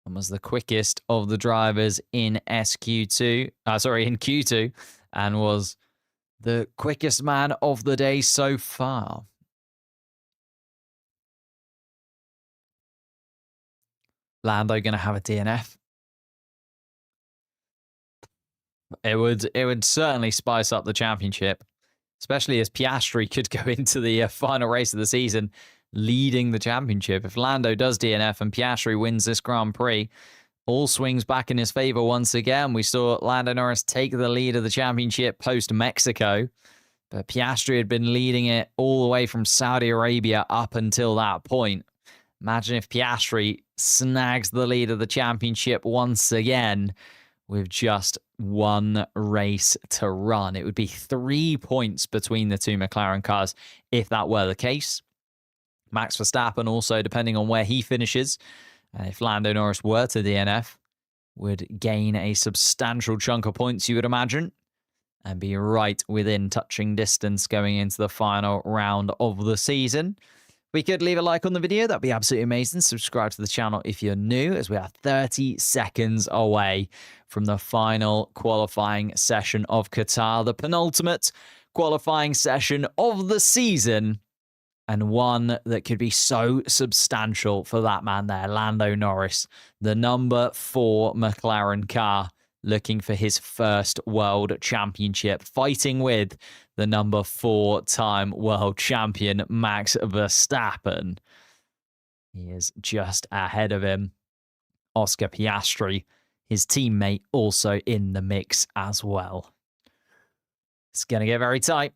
and was the quickest of the drivers in Q2, and was the quickest man of the day so far. Lando going to have a DNF. It would certainly spice up the championship, especially as Piastri could go into the final race of the season leading the championship. If Lando does DNF and Piastri wins this Grand Prix, all swings back in his favor once again. We saw Lando Norris take the lead of the championship post-Mexico, but Piastri had been leading it all the way from Saudi Arabia up until that point. Imagine if Piastri snags the lead of the championship once again with just one race to run. It would be 3 points between the two McLaren cars if that were the case. Max Verstappen also, depending on where he finishes, if Lando Norris were to DNF, would gain a substantial chunk of points, you would imagine, and be right within touching distance going into the final round of the season. We could leave a like on the video. That'd be absolutely amazing. Subscribe to the channel if you're new, as we are 30 seconds away from the final qualifying session of Qatar, the penultimate qualifying session of the season, and one that could be so substantial for that man there, Lando Norris, the number 4 McLaren car, looking for his first world championship, fighting with the number 4-time world champion, Max Verstappen. He is just ahead of him. Oscar Piastri, his teammate, also in the mix as well. It's going to get very tight.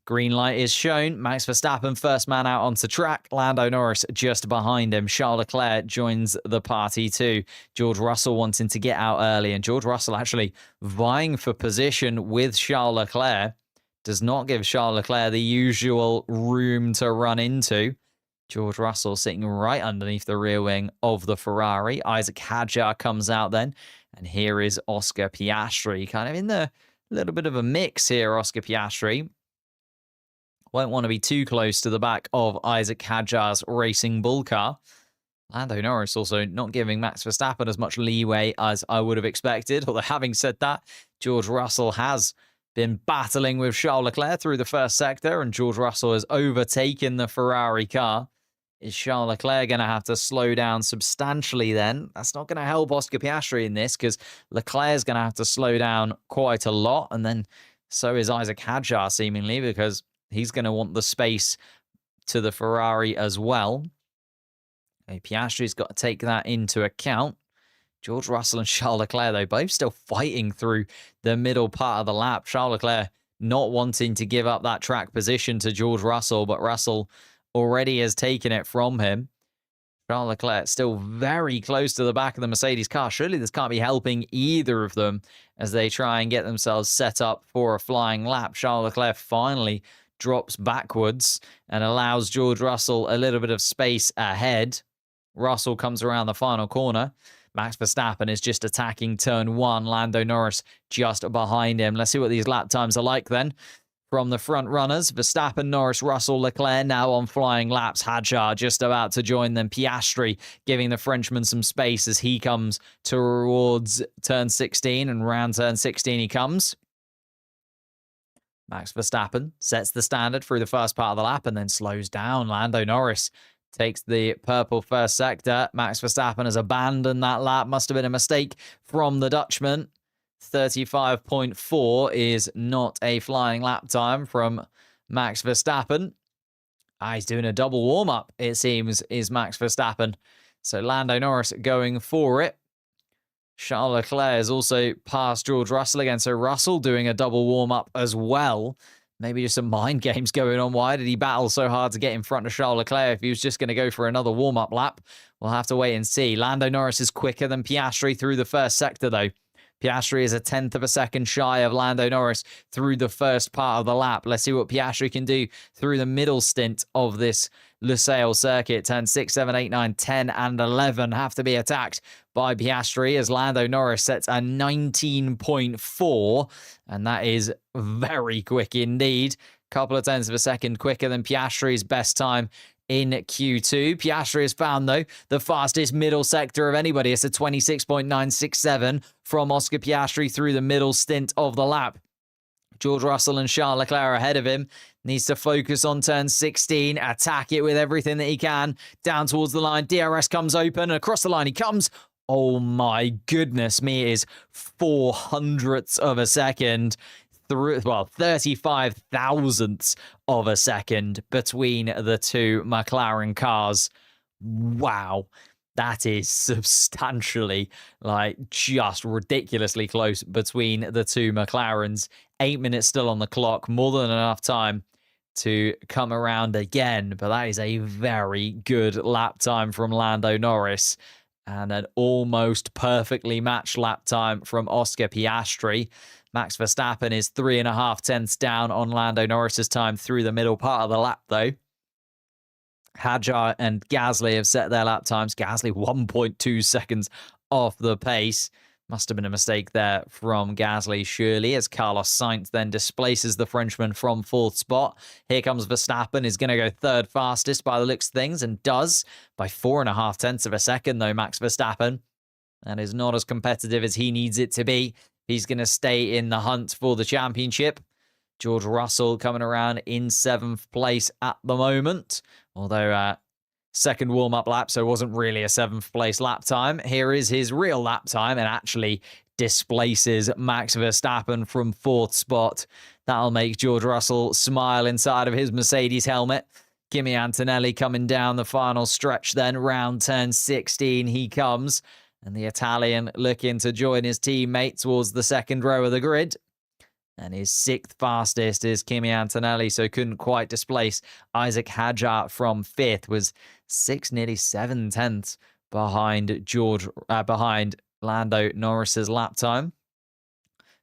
Green light is shown. Max Verstappen, first man out onto track. Lando Norris just behind him. Charles Leclerc joins the party too. George Russell wanting to get out early, and George Russell actually vying for position with Charles Leclerc. Does not give Charles Leclerc the usual room to run into. George Russell sitting right underneath the rear wing of the Ferrari. Isaac Hadjar comes out then. And here is Oscar Piastri, kind of in the little bit of a mix here, Oscar Piastri. Won't want to be too close to the back of Isaac Hadjar's Racing Bull car. Lando Norris also not giving Max Verstappen as much leeway as I would have expected. Although having said that, George Russell has been battling with Charles Leclerc through the first sector, and George Russell has overtaken the Ferrari car. Is Charles Leclerc going to have to slow down substantially then? That's not going to help Oscar Piastri in this, because Leclerc's going to have to slow down quite a lot, and then so is Isaac Hadjar seemingly, because he's going to want the space to the Ferrari as well. Piastri's got to take that into account. George Russell and Charles Leclerc, though, both still fighting through the middle part of the lap. Charles Leclerc not wanting to give up that track position to George Russell, but Russell already has taken it from him. Charles Leclerc still very close to the back of the Mercedes car. Surely this can't be helping either of them as they try and get themselves set up for a flying lap. Charles Leclerc finally drops backwards and allows George Russell a little bit of space ahead. Russell comes around the final corner. Max Verstappen is just attacking turn 1. Lando Norris just behind him. Let's see what these lap times are like then from the front runners. Verstappen, Norris, Russell, Leclerc now on flying laps. Hadjar just about to join them. Piastri giving the Frenchman some space as he comes towards turn 16, and round turn 16 he comes. Max Verstappen sets the standard through the first part of the lap and then slows down. Lando Norris takes the purple first sector. Max Verstappen has abandoned that lap. Must have been a mistake from the Dutchman. 35.4 is not a flying lap time from Max Verstappen. He's doing a double warm-up, it seems, is Max Verstappen. So Lando Norris going for it. Charles Leclerc has also passed George Russell again. So Russell doing a double warm-up as well. Maybe just some mind games going on. Why did he battle so hard to get in front of Charles Leclerc if he was just going to go for another warm-up lap? We'll have to wait and see. Lando Norris is quicker than Piastri through the first sector, though. Piastri is a 1/10 of a second shy of Lando Norris through the first part of the lap. Let's see what Piastri can do through the middle stint of this Lusail circuit. Turn 6, 7, 8, 9, 10, and 11 have to be attacked by Piastri as Lando Norris sets a 19.4, and that is very quick indeed. Couple of 10ths of a second quicker than Piastri's best time in Q2. Piastri has found, though, the fastest middle sector of anybody. It's a 26.967 from Oscar Piastri through the middle stint of the lap. George Russell and Charles Leclerc ahead of him. Needs to focus on turn 16, attack it with everything that he can. Down towards the line, DRS comes open, across the line he comes. Oh my goodness me, it is 0.04 of a second. 35 thousandths of a second between the two McLaren cars. Wow. That is substantially, just ridiculously close between the two McLarens. 8 minutes still on the clock, more than enough time to come around again. But that is a very good lap time from Lando Norris and an almost perfectly matched lap time from Oscar Piastri. Max Verstappen is 3.5 tenths down on Lando Norris's time through the middle part of the lap, though. Hadjar and Gasly have set their lap times. Gasly 1.2 seconds off the pace. Must have been a mistake there from Gasly, surely, as Carlos Sainz then displaces the Frenchman from 4th spot. Here comes Verstappen. He's going to go 3rd fastest by the looks of things, and does by 4.5 tenths of a second, though, Max Verstappen. That is not as competitive as he needs it to be. He's going to stay in the hunt for the championship. George Russell coming around in 7th place at the moment. Although second warm-up lap, so it wasn't really a 7th place lap time. Here is his real lap time and actually displaces Max Verstappen from 4th spot. That'll make George Russell smile inside of his Mercedes helmet. Kimi Antonelli coming down the final stretch then. Round turn 16 he comes. And the Italian looking to join his teammate towards the second row of the grid. And his 6th fastest is Kimi Antonelli, so couldn't quite displace Isaac Hadjar from 5th. Was 6, nearly 7 tenths behind behind Lando Norris's lap time.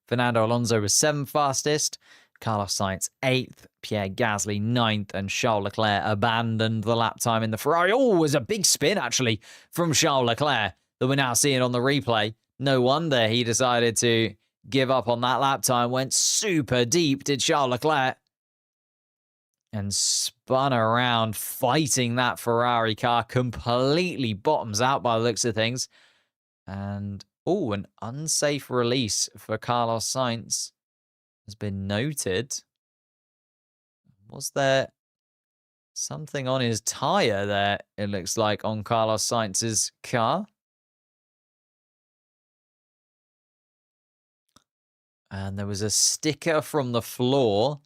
Fernando Alonso was 7th fastest. Carlos Sainz 8th. Pierre Gasly 9th. And Charles Leclerc abandoned the lap time in the Ferrari. Oh, it was a big spin, actually, from Charles Leclerc that we're now seeing on the replay. No wonder he decided to give up on that lap time. Went super deep, did Charles Leclerc. And spun around, fighting that Ferrari car. Completely bottoms out by the looks of things. And, an unsafe release for Carlos Sainz has been noted. Was there something on his tyre there, it looks like, on Carlos Sainz's car? And there was a sticker from the floor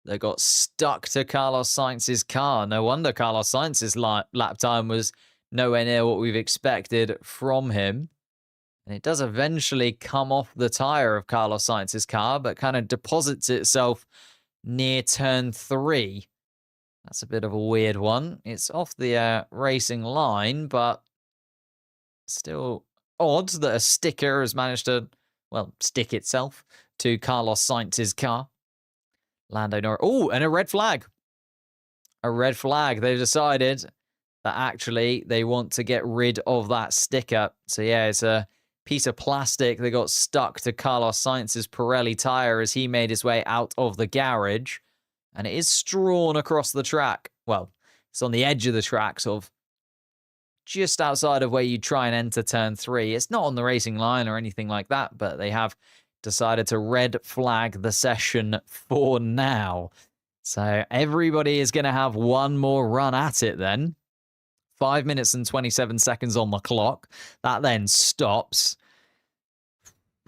that got stuck to Carlos Sainz's car. No wonder Carlos Sainz's lap time was nowhere near what we've expected from him. And it does eventually come off the tyre of Carlos Sainz's car, but kind of deposits itself near turn 3. That's a bit of a weird one. It's off the racing line, but still odd that a sticker has managed to, stick itself to Carlos Sainz's car. Lando Norris. Oh, and a red flag. A red flag. They've decided that actually they want to get rid of that sticker. So yeah, it's a piece of plastic that got stuck to Carlos Sainz's Pirelli tyre as he made his way out of the garage. And it is strewn across the track. Well, it's on the edge of the track, sort of just outside of where you try and enter turn 3. It's not on the racing line or anything like that, but they have decided to red flag the session for now. So everybody is going to have one more run at it then. 5 minutes and 27 seconds on the clock. That then stops.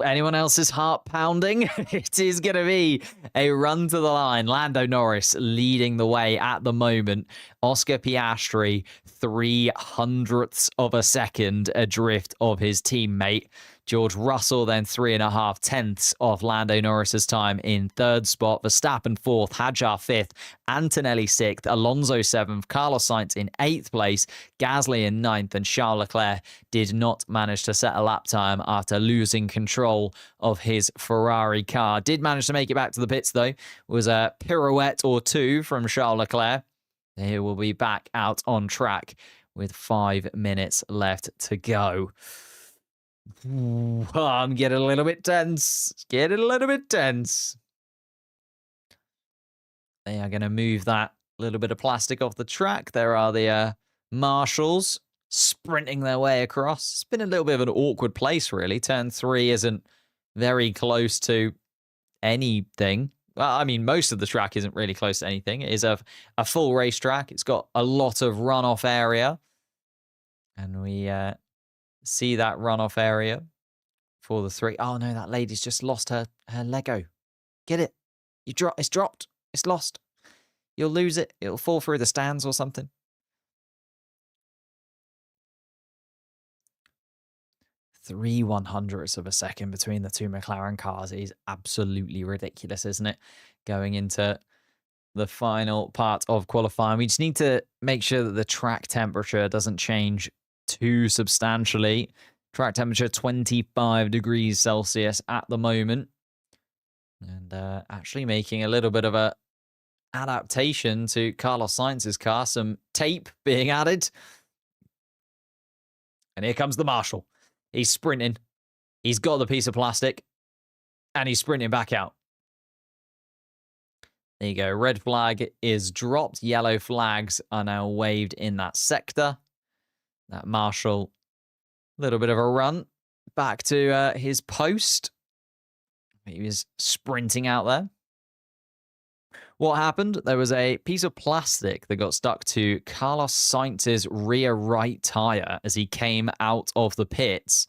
Anyone else's heart pounding? It is going to be a run to the line. Lando Norris leading the way at the moment. Oscar Piastri, 0.03 of a second adrift of his teammate. George Russell then 3.5 of Lando Norris's time in 3rd spot. Verstappen 4th, Hadjar 5th, Antonelli 6th, Alonso 7th, Carlos Sainz in 8th place, Gasly in 9th, and Charles Leclerc did not manage to set a lap time after losing control of his Ferrari car. Did manage to make it back to the pits though. It was a pirouette or two from Charles Leclerc. He will be back out on track with 5 minutes left to go. Ooh, I'm getting a little bit tense. Getting a little bit tense. They are going to move that little bit of plastic off the track. There are the marshals sprinting their way across. It's been a little bit of an awkward place, really. Turn 3 isn't very close to anything. Well, I mean, most of the track isn't really close to anything. It is a full racetrack. It's got a lot of runoff area. And we see that runoff area for the 3. Oh, no, that lady's just lost her Lego. Get it? It's dropped. It's lost. You'll lose it. It'll fall through the stands or something. 0.03 of a second between the two McLaren cars is absolutely ridiculous, isn't it? Going into the final part of qualifying. We just need to make sure that the track temperature doesn't change too substantially. Track temperature 25 degrees Celsius at the moment. And actually making a little bit of a adaptation to Carlos Sainz's car. Some tape being added. And here comes the marshal. He's sprinting. He's got the piece of plastic. And he's sprinting back out. There you go. Red flag is dropped. Yellow flags are now waved in that sector. That marshal, a little bit of a run back to his post. He was sprinting out there. What happened? There was a piece of plastic that got stuck to Carlos Sainz's rear right tire as he came out of the pits.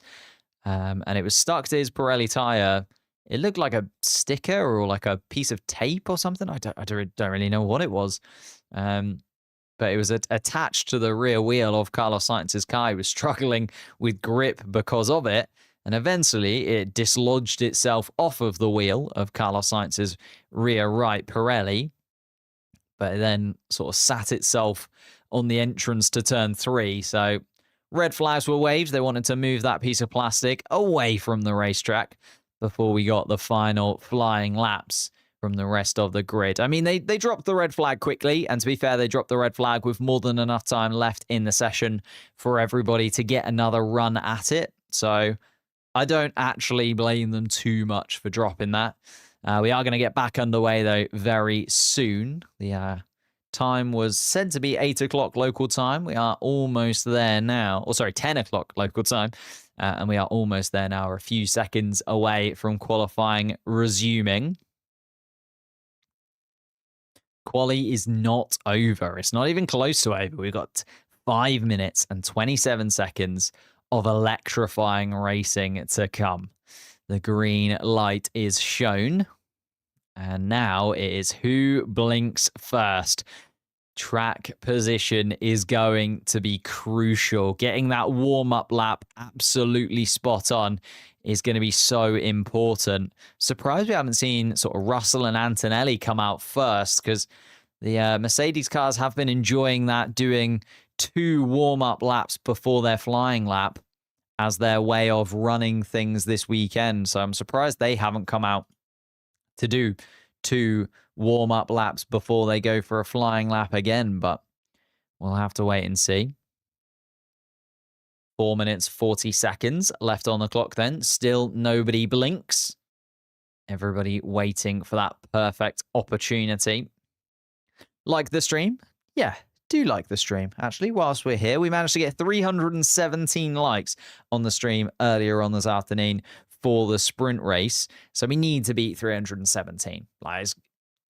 And it was stuck to his Pirelli tire. It looked like a sticker or like a piece of tape or something. I don't really know what it was. But it was attached to the rear wheel of Carlos Sainz's car. He was struggling with grip because of it. And eventually, it dislodged itself off of the wheel of Carlos Sainz's rear right Pirelli. But it then sort of sat itself on the entrance to turn 3. So red flags were waved. They wanted to move that piece of plastic away from the racetrack before we got the final flying laps from the rest of the grid. I mean, they dropped the red flag quickly, and to be fair, they dropped the red flag with more than enough time left in the session for everybody to get another run at it. So I don't actually blame them too much for dropping that. We are going to get back underway, though, very soon. The time was said to be 8 o'clock local time. We are almost there now. Or sorry, 10 o'clock local time. And we are almost there now. We're a few seconds away from qualifying resuming. Quali is not over. It's not even close to over. We've got 5 minutes and 27 seconds of electrifying racing to come. The green light is shown. And now it is who blinks first. Track position is going to be crucial. Getting that warm-up lap absolutely spot on is going to be so important. Surprised we haven't seen sort of Russell and Antonelli come out first, because the Mercedes cars have been enjoying that, doing 2 warm-up laps before their flying lap as their way of running things this weekend. So I'm surprised they haven't come out to do 2 warm-up laps before they go for a flying lap again, but we'll have to wait and see. 4 minutes, 40 seconds left on the clock then. Still nobody blinks. Everybody waiting for that perfect opportunity. Like the stream? Yeah, do like the stream. Actually, whilst we're here, we managed to get 317 likes on the stream earlier on this afternoon for the sprint race. So we need to beat 317. Like, it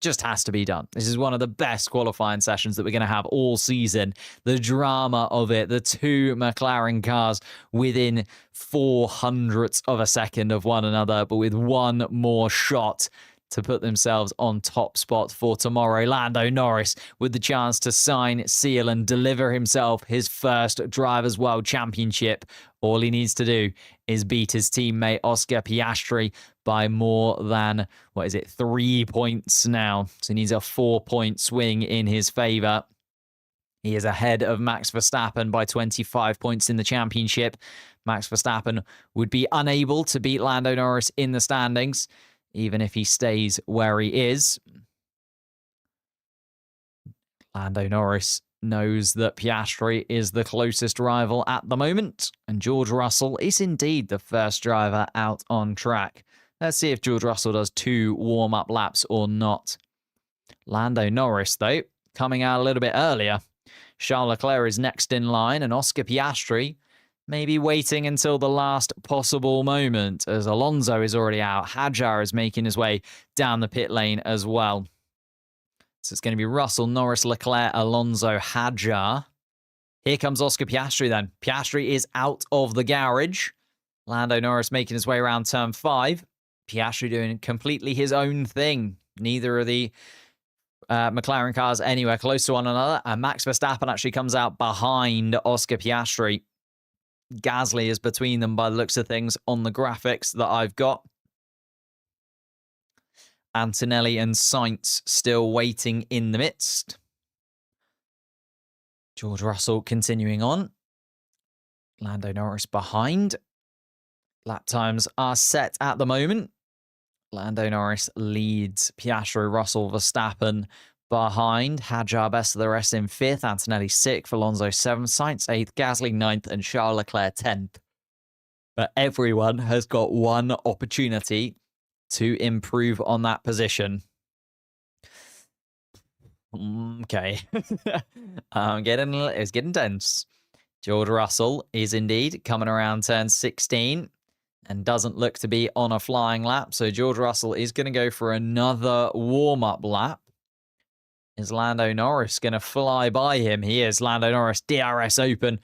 just has to be done. This is one of the best qualifying sessions that we're going to have all season. The drama of it, the two McLaren cars within 0.04 of a second of one another, but with one more shot to put themselves on top spot for tomorrow. Lando Norris with the chance to sign, seal, and deliver himself his first Drivers' World Championship. All he needs to do is beat his teammate Oscar Piastri by more than, 3 points now. So he needs a 4-point swing in his favour. He is ahead of Max Verstappen by 25 points in the championship. Max Verstappen would be unable to beat Lando Norris in the standings, even if he stays where he is. Lando Norris knows that Piastri is the closest rival at the moment, and George Russell is indeed the first driver out on track. Let's see if George Russell does 2 warm-up laps or not. Lando Norris, though, coming out a little bit earlier. Charles Leclerc is next in line, and Oscar Piastri maybe waiting until the last possible moment, as Alonso is already out. Hadjar is making his way down the pit lane as well. So it's going to be Russell, Norris, Leclerc, Alonso, Hadjar. Here comes Oscar Piastri then. Piastri is out of the garage. Lando Norris making his way around turn 5. Piastri doing completely his own thing. Neither of the McLaren cars anywhere close to one another. And Max Verstappen actually comes out behind Oscar Piastri. Gasly is between them by the looks of things on the graphics that I've got. Antonelli and Sainz still waiting in the midst. George Russell continuing on. Lando Norris behind. Lap times are set at the moment. Lando Norris leads Piastri, Russell, Verstappen behind. Hadjar best of the rest in 5th. Antonelli 6th. Alonso 7th. Sainz 8th. Gasly 9th. And Charles Leclerc 10th. But everyone has got one opportunity to improve on that position. Okay. It's getting tense. George Russell is indeed coming around turn 16 and doesn't look to be on a flying lap. So George Russell is going to go for another warm-up lap. Is Lando Norris going to fly by him? He is. Lando Norris, DRS open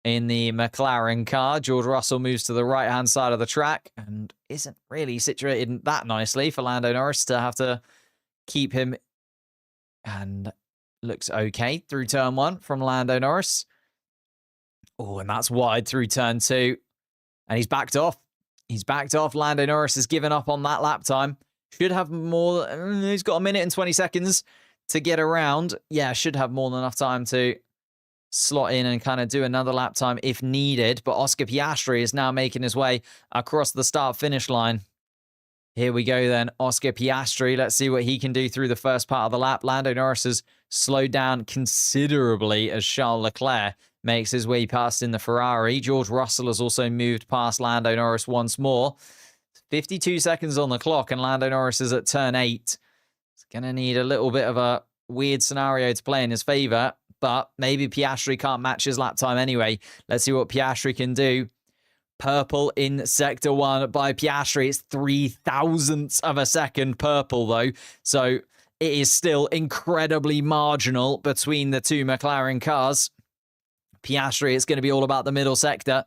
in the McLaren car. George Russell moves to the right-hand side of the track and isn't really situated that nicely for Lando Norris to have to keep him. And looks okay through turn 1 from Lando Norris. Oh, and that's wide through turn 2. And he's backed off. He's backed off. Lando Norris has given up on that lap time. Should have more. He's got 1 minute and 20 seconds to get around. Yeah, should have more than enough time to slot in and kind of do another lap time if needed. But Oscar Piastri is now making his way across the start-finish line. Here we go then. Oscar Piastri. Let's see what he can do through the first part of the lap. Lando Norris has slowed down considerably as Charles Leclerc makes his way past in the Ferrari. George Russell has also moved past Lando Norris once more. 52 seconds on the clock and Lando Norris is at turn 8. It's going to need a little bit of a weird scenario to play in his favour, but maybe Piastri can't match his lap time anyway. Let's see what Piastri can do. Purple in Sector 1 by Piastri. It's 0.003 of a second purple, though. So it is still incredibly marginal between the two McLaren cars. Piastri, it's going to be all about the middle sector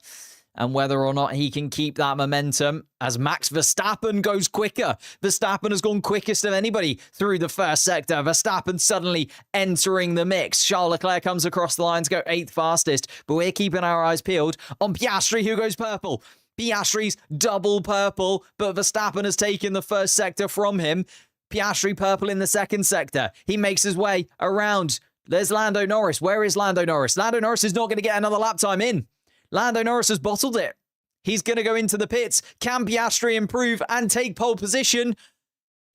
and whether or not he can keep that momentum as Max Verstappen goes quicker. Verstappen has gone quickest of anybody through the first sector. Verstappen suddenly entering the mix. Charles Leclerc comes across the line to go 8th fastest, but we're keeping our eyes peeled on Piastri, who goes purple. Piastri's double purple, but Verstappen has taken the first sector from him. Piastri purple in the second sector. He makes his way around. There's Lando Norris. Where is Lando Norris? Lando Norris is not going to get another lap time in. Lando Norris has bottled it. He's going to go into the pits. Can Piastri improve and take pole position?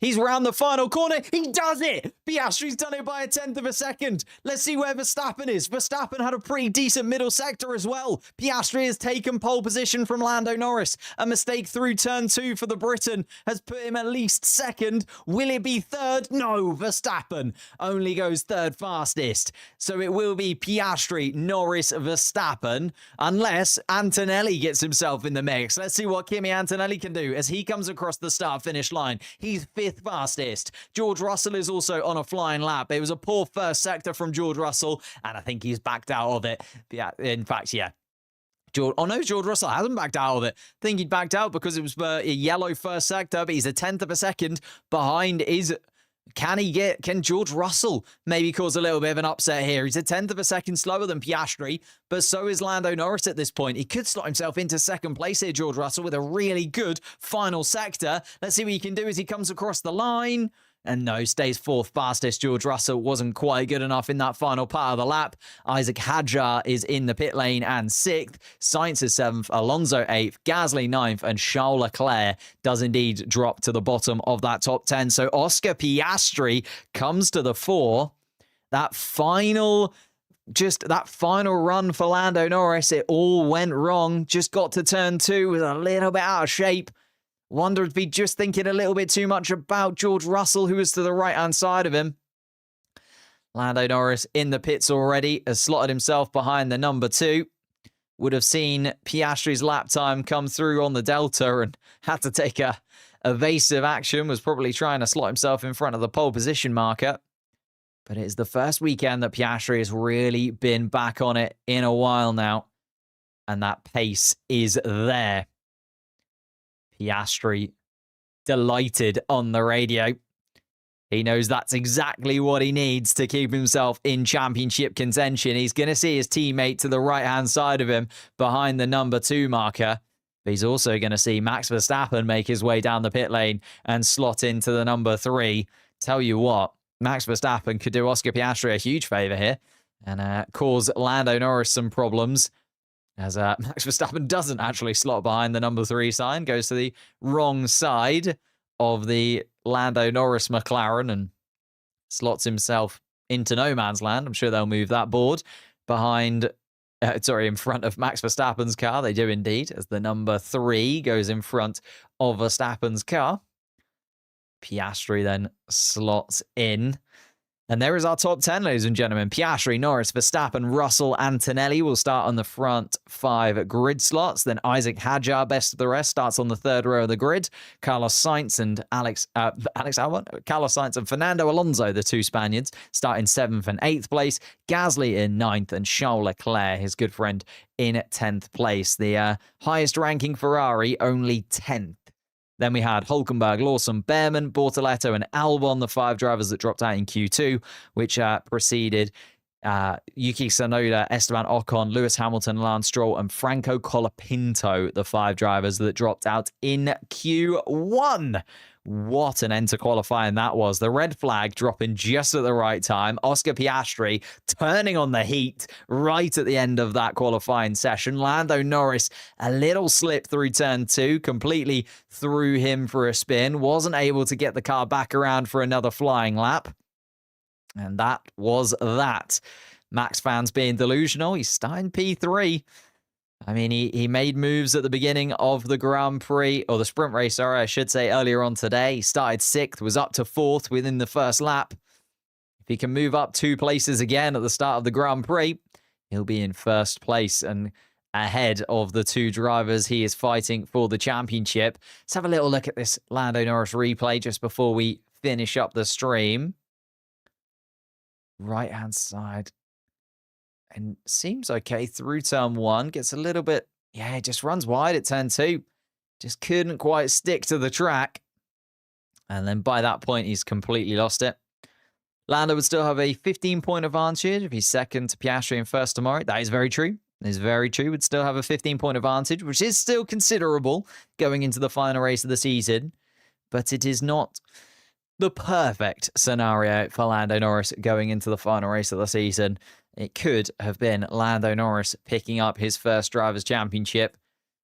He's round the final corner. He does it. Piastri's done it by a 10th of a second. Let's see where Verstappen is. Verstappen had a pretty decent middle sector as well. Piastri has taken pole position from Lando Norris. A mistake through turn 2 for the Briton has put him at least second. Will it be third? No, Verstappen only goes third fastest. So it will be Piastri, Norris, Verstappen, unless Antonelli gets himself in the mix. Let's see what Kimi Antonelli can do as he comes across the start-finish line. He's fifth fastest. George Russell is also on a flying lap. It was a poor first sector from George Russell, and I think he's backed out of it. Yeah, in fact, yeah. George Russell hasn't backed out of it. I think he'd backed out because it was a yellow first sector, but he's a 10th of a second behind. Can George Russell maybe cause a little bit of an upset here? He's a 10th of a second slower than Piastri, but so is Lando Norris at this point. He could slot himself into second place here, George Russell, with a really good final sector. Let's see what he can do as he comes across the line. And no, stays fourth fastest. George Russell wasn't quite good enough in that final part of the lap. Isaac Hadjar is in the pit lane and sixth. Sainz is seventh. Alonso eighth. Gasly ninth. And Charles Leclerc does indeed drop to the bottom of that top 10. So Oscar Piastri comes to the fore. That final run for Lando Norris, it all went wrong. Just got to turn 2, was a little bit out of shape. Wonder if he'd just thinking a little bit too much about George Russell, who was to the right-hand side of him. Lando Norris in the pits already, has slotted himself behind the number 2. Would have seen Piastri's lap time come through on the Delta and had to take a evasive action, was probably trying to slot himself in front of the pole position marker. But it is the first weekend that Piastri has really been back on it in a while now. And that pace is there. Piastri delighted on the radio. He knows that's exactly what he needs to keep himself in championship contention. He's going to see his teammate to the right-hand side of him behind the number 2 marker. But he's also going to see Max Verstappen make his way down the pit lane and slot into the number 3. Tell you what, Max Verstappen could do Oscar Piastri a huge favour here and cause Lando Norris some problems. As Max Verstappen doesn't actually slot behind the number 3 sign, goes to the wrong side of the Lando Norris McLaren and slots himself into no man's land. I'm sure they'll move that board in front of Max Verstappen's car. They do indeed, as the number 3 goes in front of Verstappen's car. Piastri then slots in. And there is our top 10, ladies and gentlemen. Piastri, Norris, Verstappen, Russell, Antonelli will start on the front 5 grid slots. Then Isaac Hadjar, best of the rest, starts on the 3rd row of the grid. Carlos Sainz and Carlos Sainz and Fernando Alonso, the 2 Spaniards, start in 7th and 8th place. Gasly in 9th and Charles Leclerc, his good friend, in 10th place. The highest ranking Ferrari, only 10th. Then we had Hulkenberg, Lawson, Behrman, Bortoletto, and Albon, the 5 drivers that dropped out in Q2, which preceded Yuki Tsunoda, Esteban Ocon, Lewis Hamilton, Lance Stroll, and Franco Colapinto, the 5 drivers that dropped out in Q1. What an end to qualifying that was. The red flag dropping just at the right time. Oscar Piastri turning on the heat right at the end of that qualifying session. Lando Norris, a little slip through turn 2, completely threw him for a spin. Wasn't able to get the car back around for another flying lap. And that was that. Max fans being delusional. He's starting P3. I mean, he made moves at the beginning of the Grand Prix, or the sprint race, sorry, I should say, earlier on today. He started 6th, was up to 4th within the first lap. If he can move up 2 places again at the start of the Grand Prix, he'll be in 1st place and ahead of the 2 drivers he is fighting for the championship. Let's have a little look at this Lando Norris replay just before we finish up the stream. Right-hand side. And seems okay through turn 1. Gets a little bit, it just runs wide at turn 2. Just couldn't quite stick to the track. And then by that point, he's completely lost it. Lando would still have a 15-point advantage if he's second to Piastri and first tomorrow. That is very true. That is very true. Would still have a 15-point advantage, which is still considerable going into the final race of the season. But it is not the perfect scenario for Lando Norris going into the final race of the season. It could have been Lando Norris picking up his first Drivers' Championship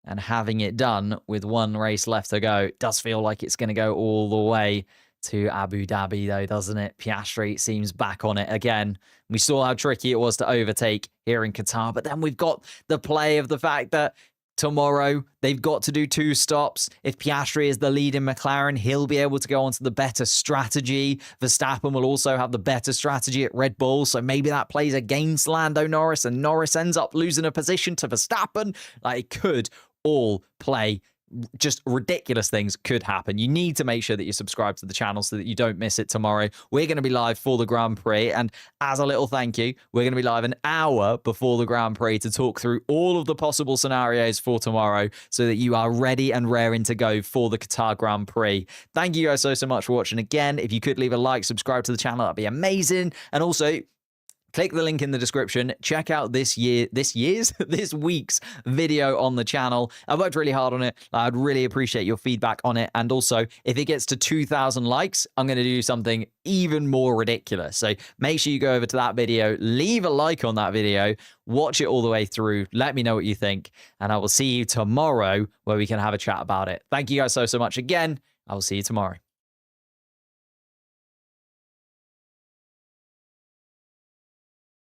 and having it done with 1 race left to go. It does feel like it's going to go all the way to Abu Dhabi, though, doesn't it? Piastri seems back on it again. We saw how tricky it was to overtake here in Qatar, but then we've got the play of the fact that tomorrow they've got to do 2 stops. If Piastri is the lead in McLaren, he'll be able to go on to the better strategy. Verstappen will also have the better strategy at Red Bull, so maybe that plays against Lando Norris, and Norris ends up losing a position to Verstappen. Like, it could all play. Just ridiculous things could happen. You need to make sure that you subscribe to the channel so that you don't miss it tomorrow. We're going to be live for the Grand Prix, and as a little thank you, we're going to be live an hour before the Grand Prix to talk through all of the possible scenarios for tomorrow so that you are ready and raring to go for the Qatar Grand Prix. Thank you guys so much for watching again. If you could leave a like, subscribe to the channel, that'd be amazing. And also, click the link in the description. Check out this week's video on the channel. I worked really hard on it. I'd really appreciate your feedback on it. And also, if it gets to 2,000 likes, I'm going to do something even more ridiculous. So make sure you go over to that video, leave a like on that video, watch it all the way through. Let me know what you think. And I will see you tomorrow where we can have a chat about it. Thank you guys so much again. I will see you tomorrow.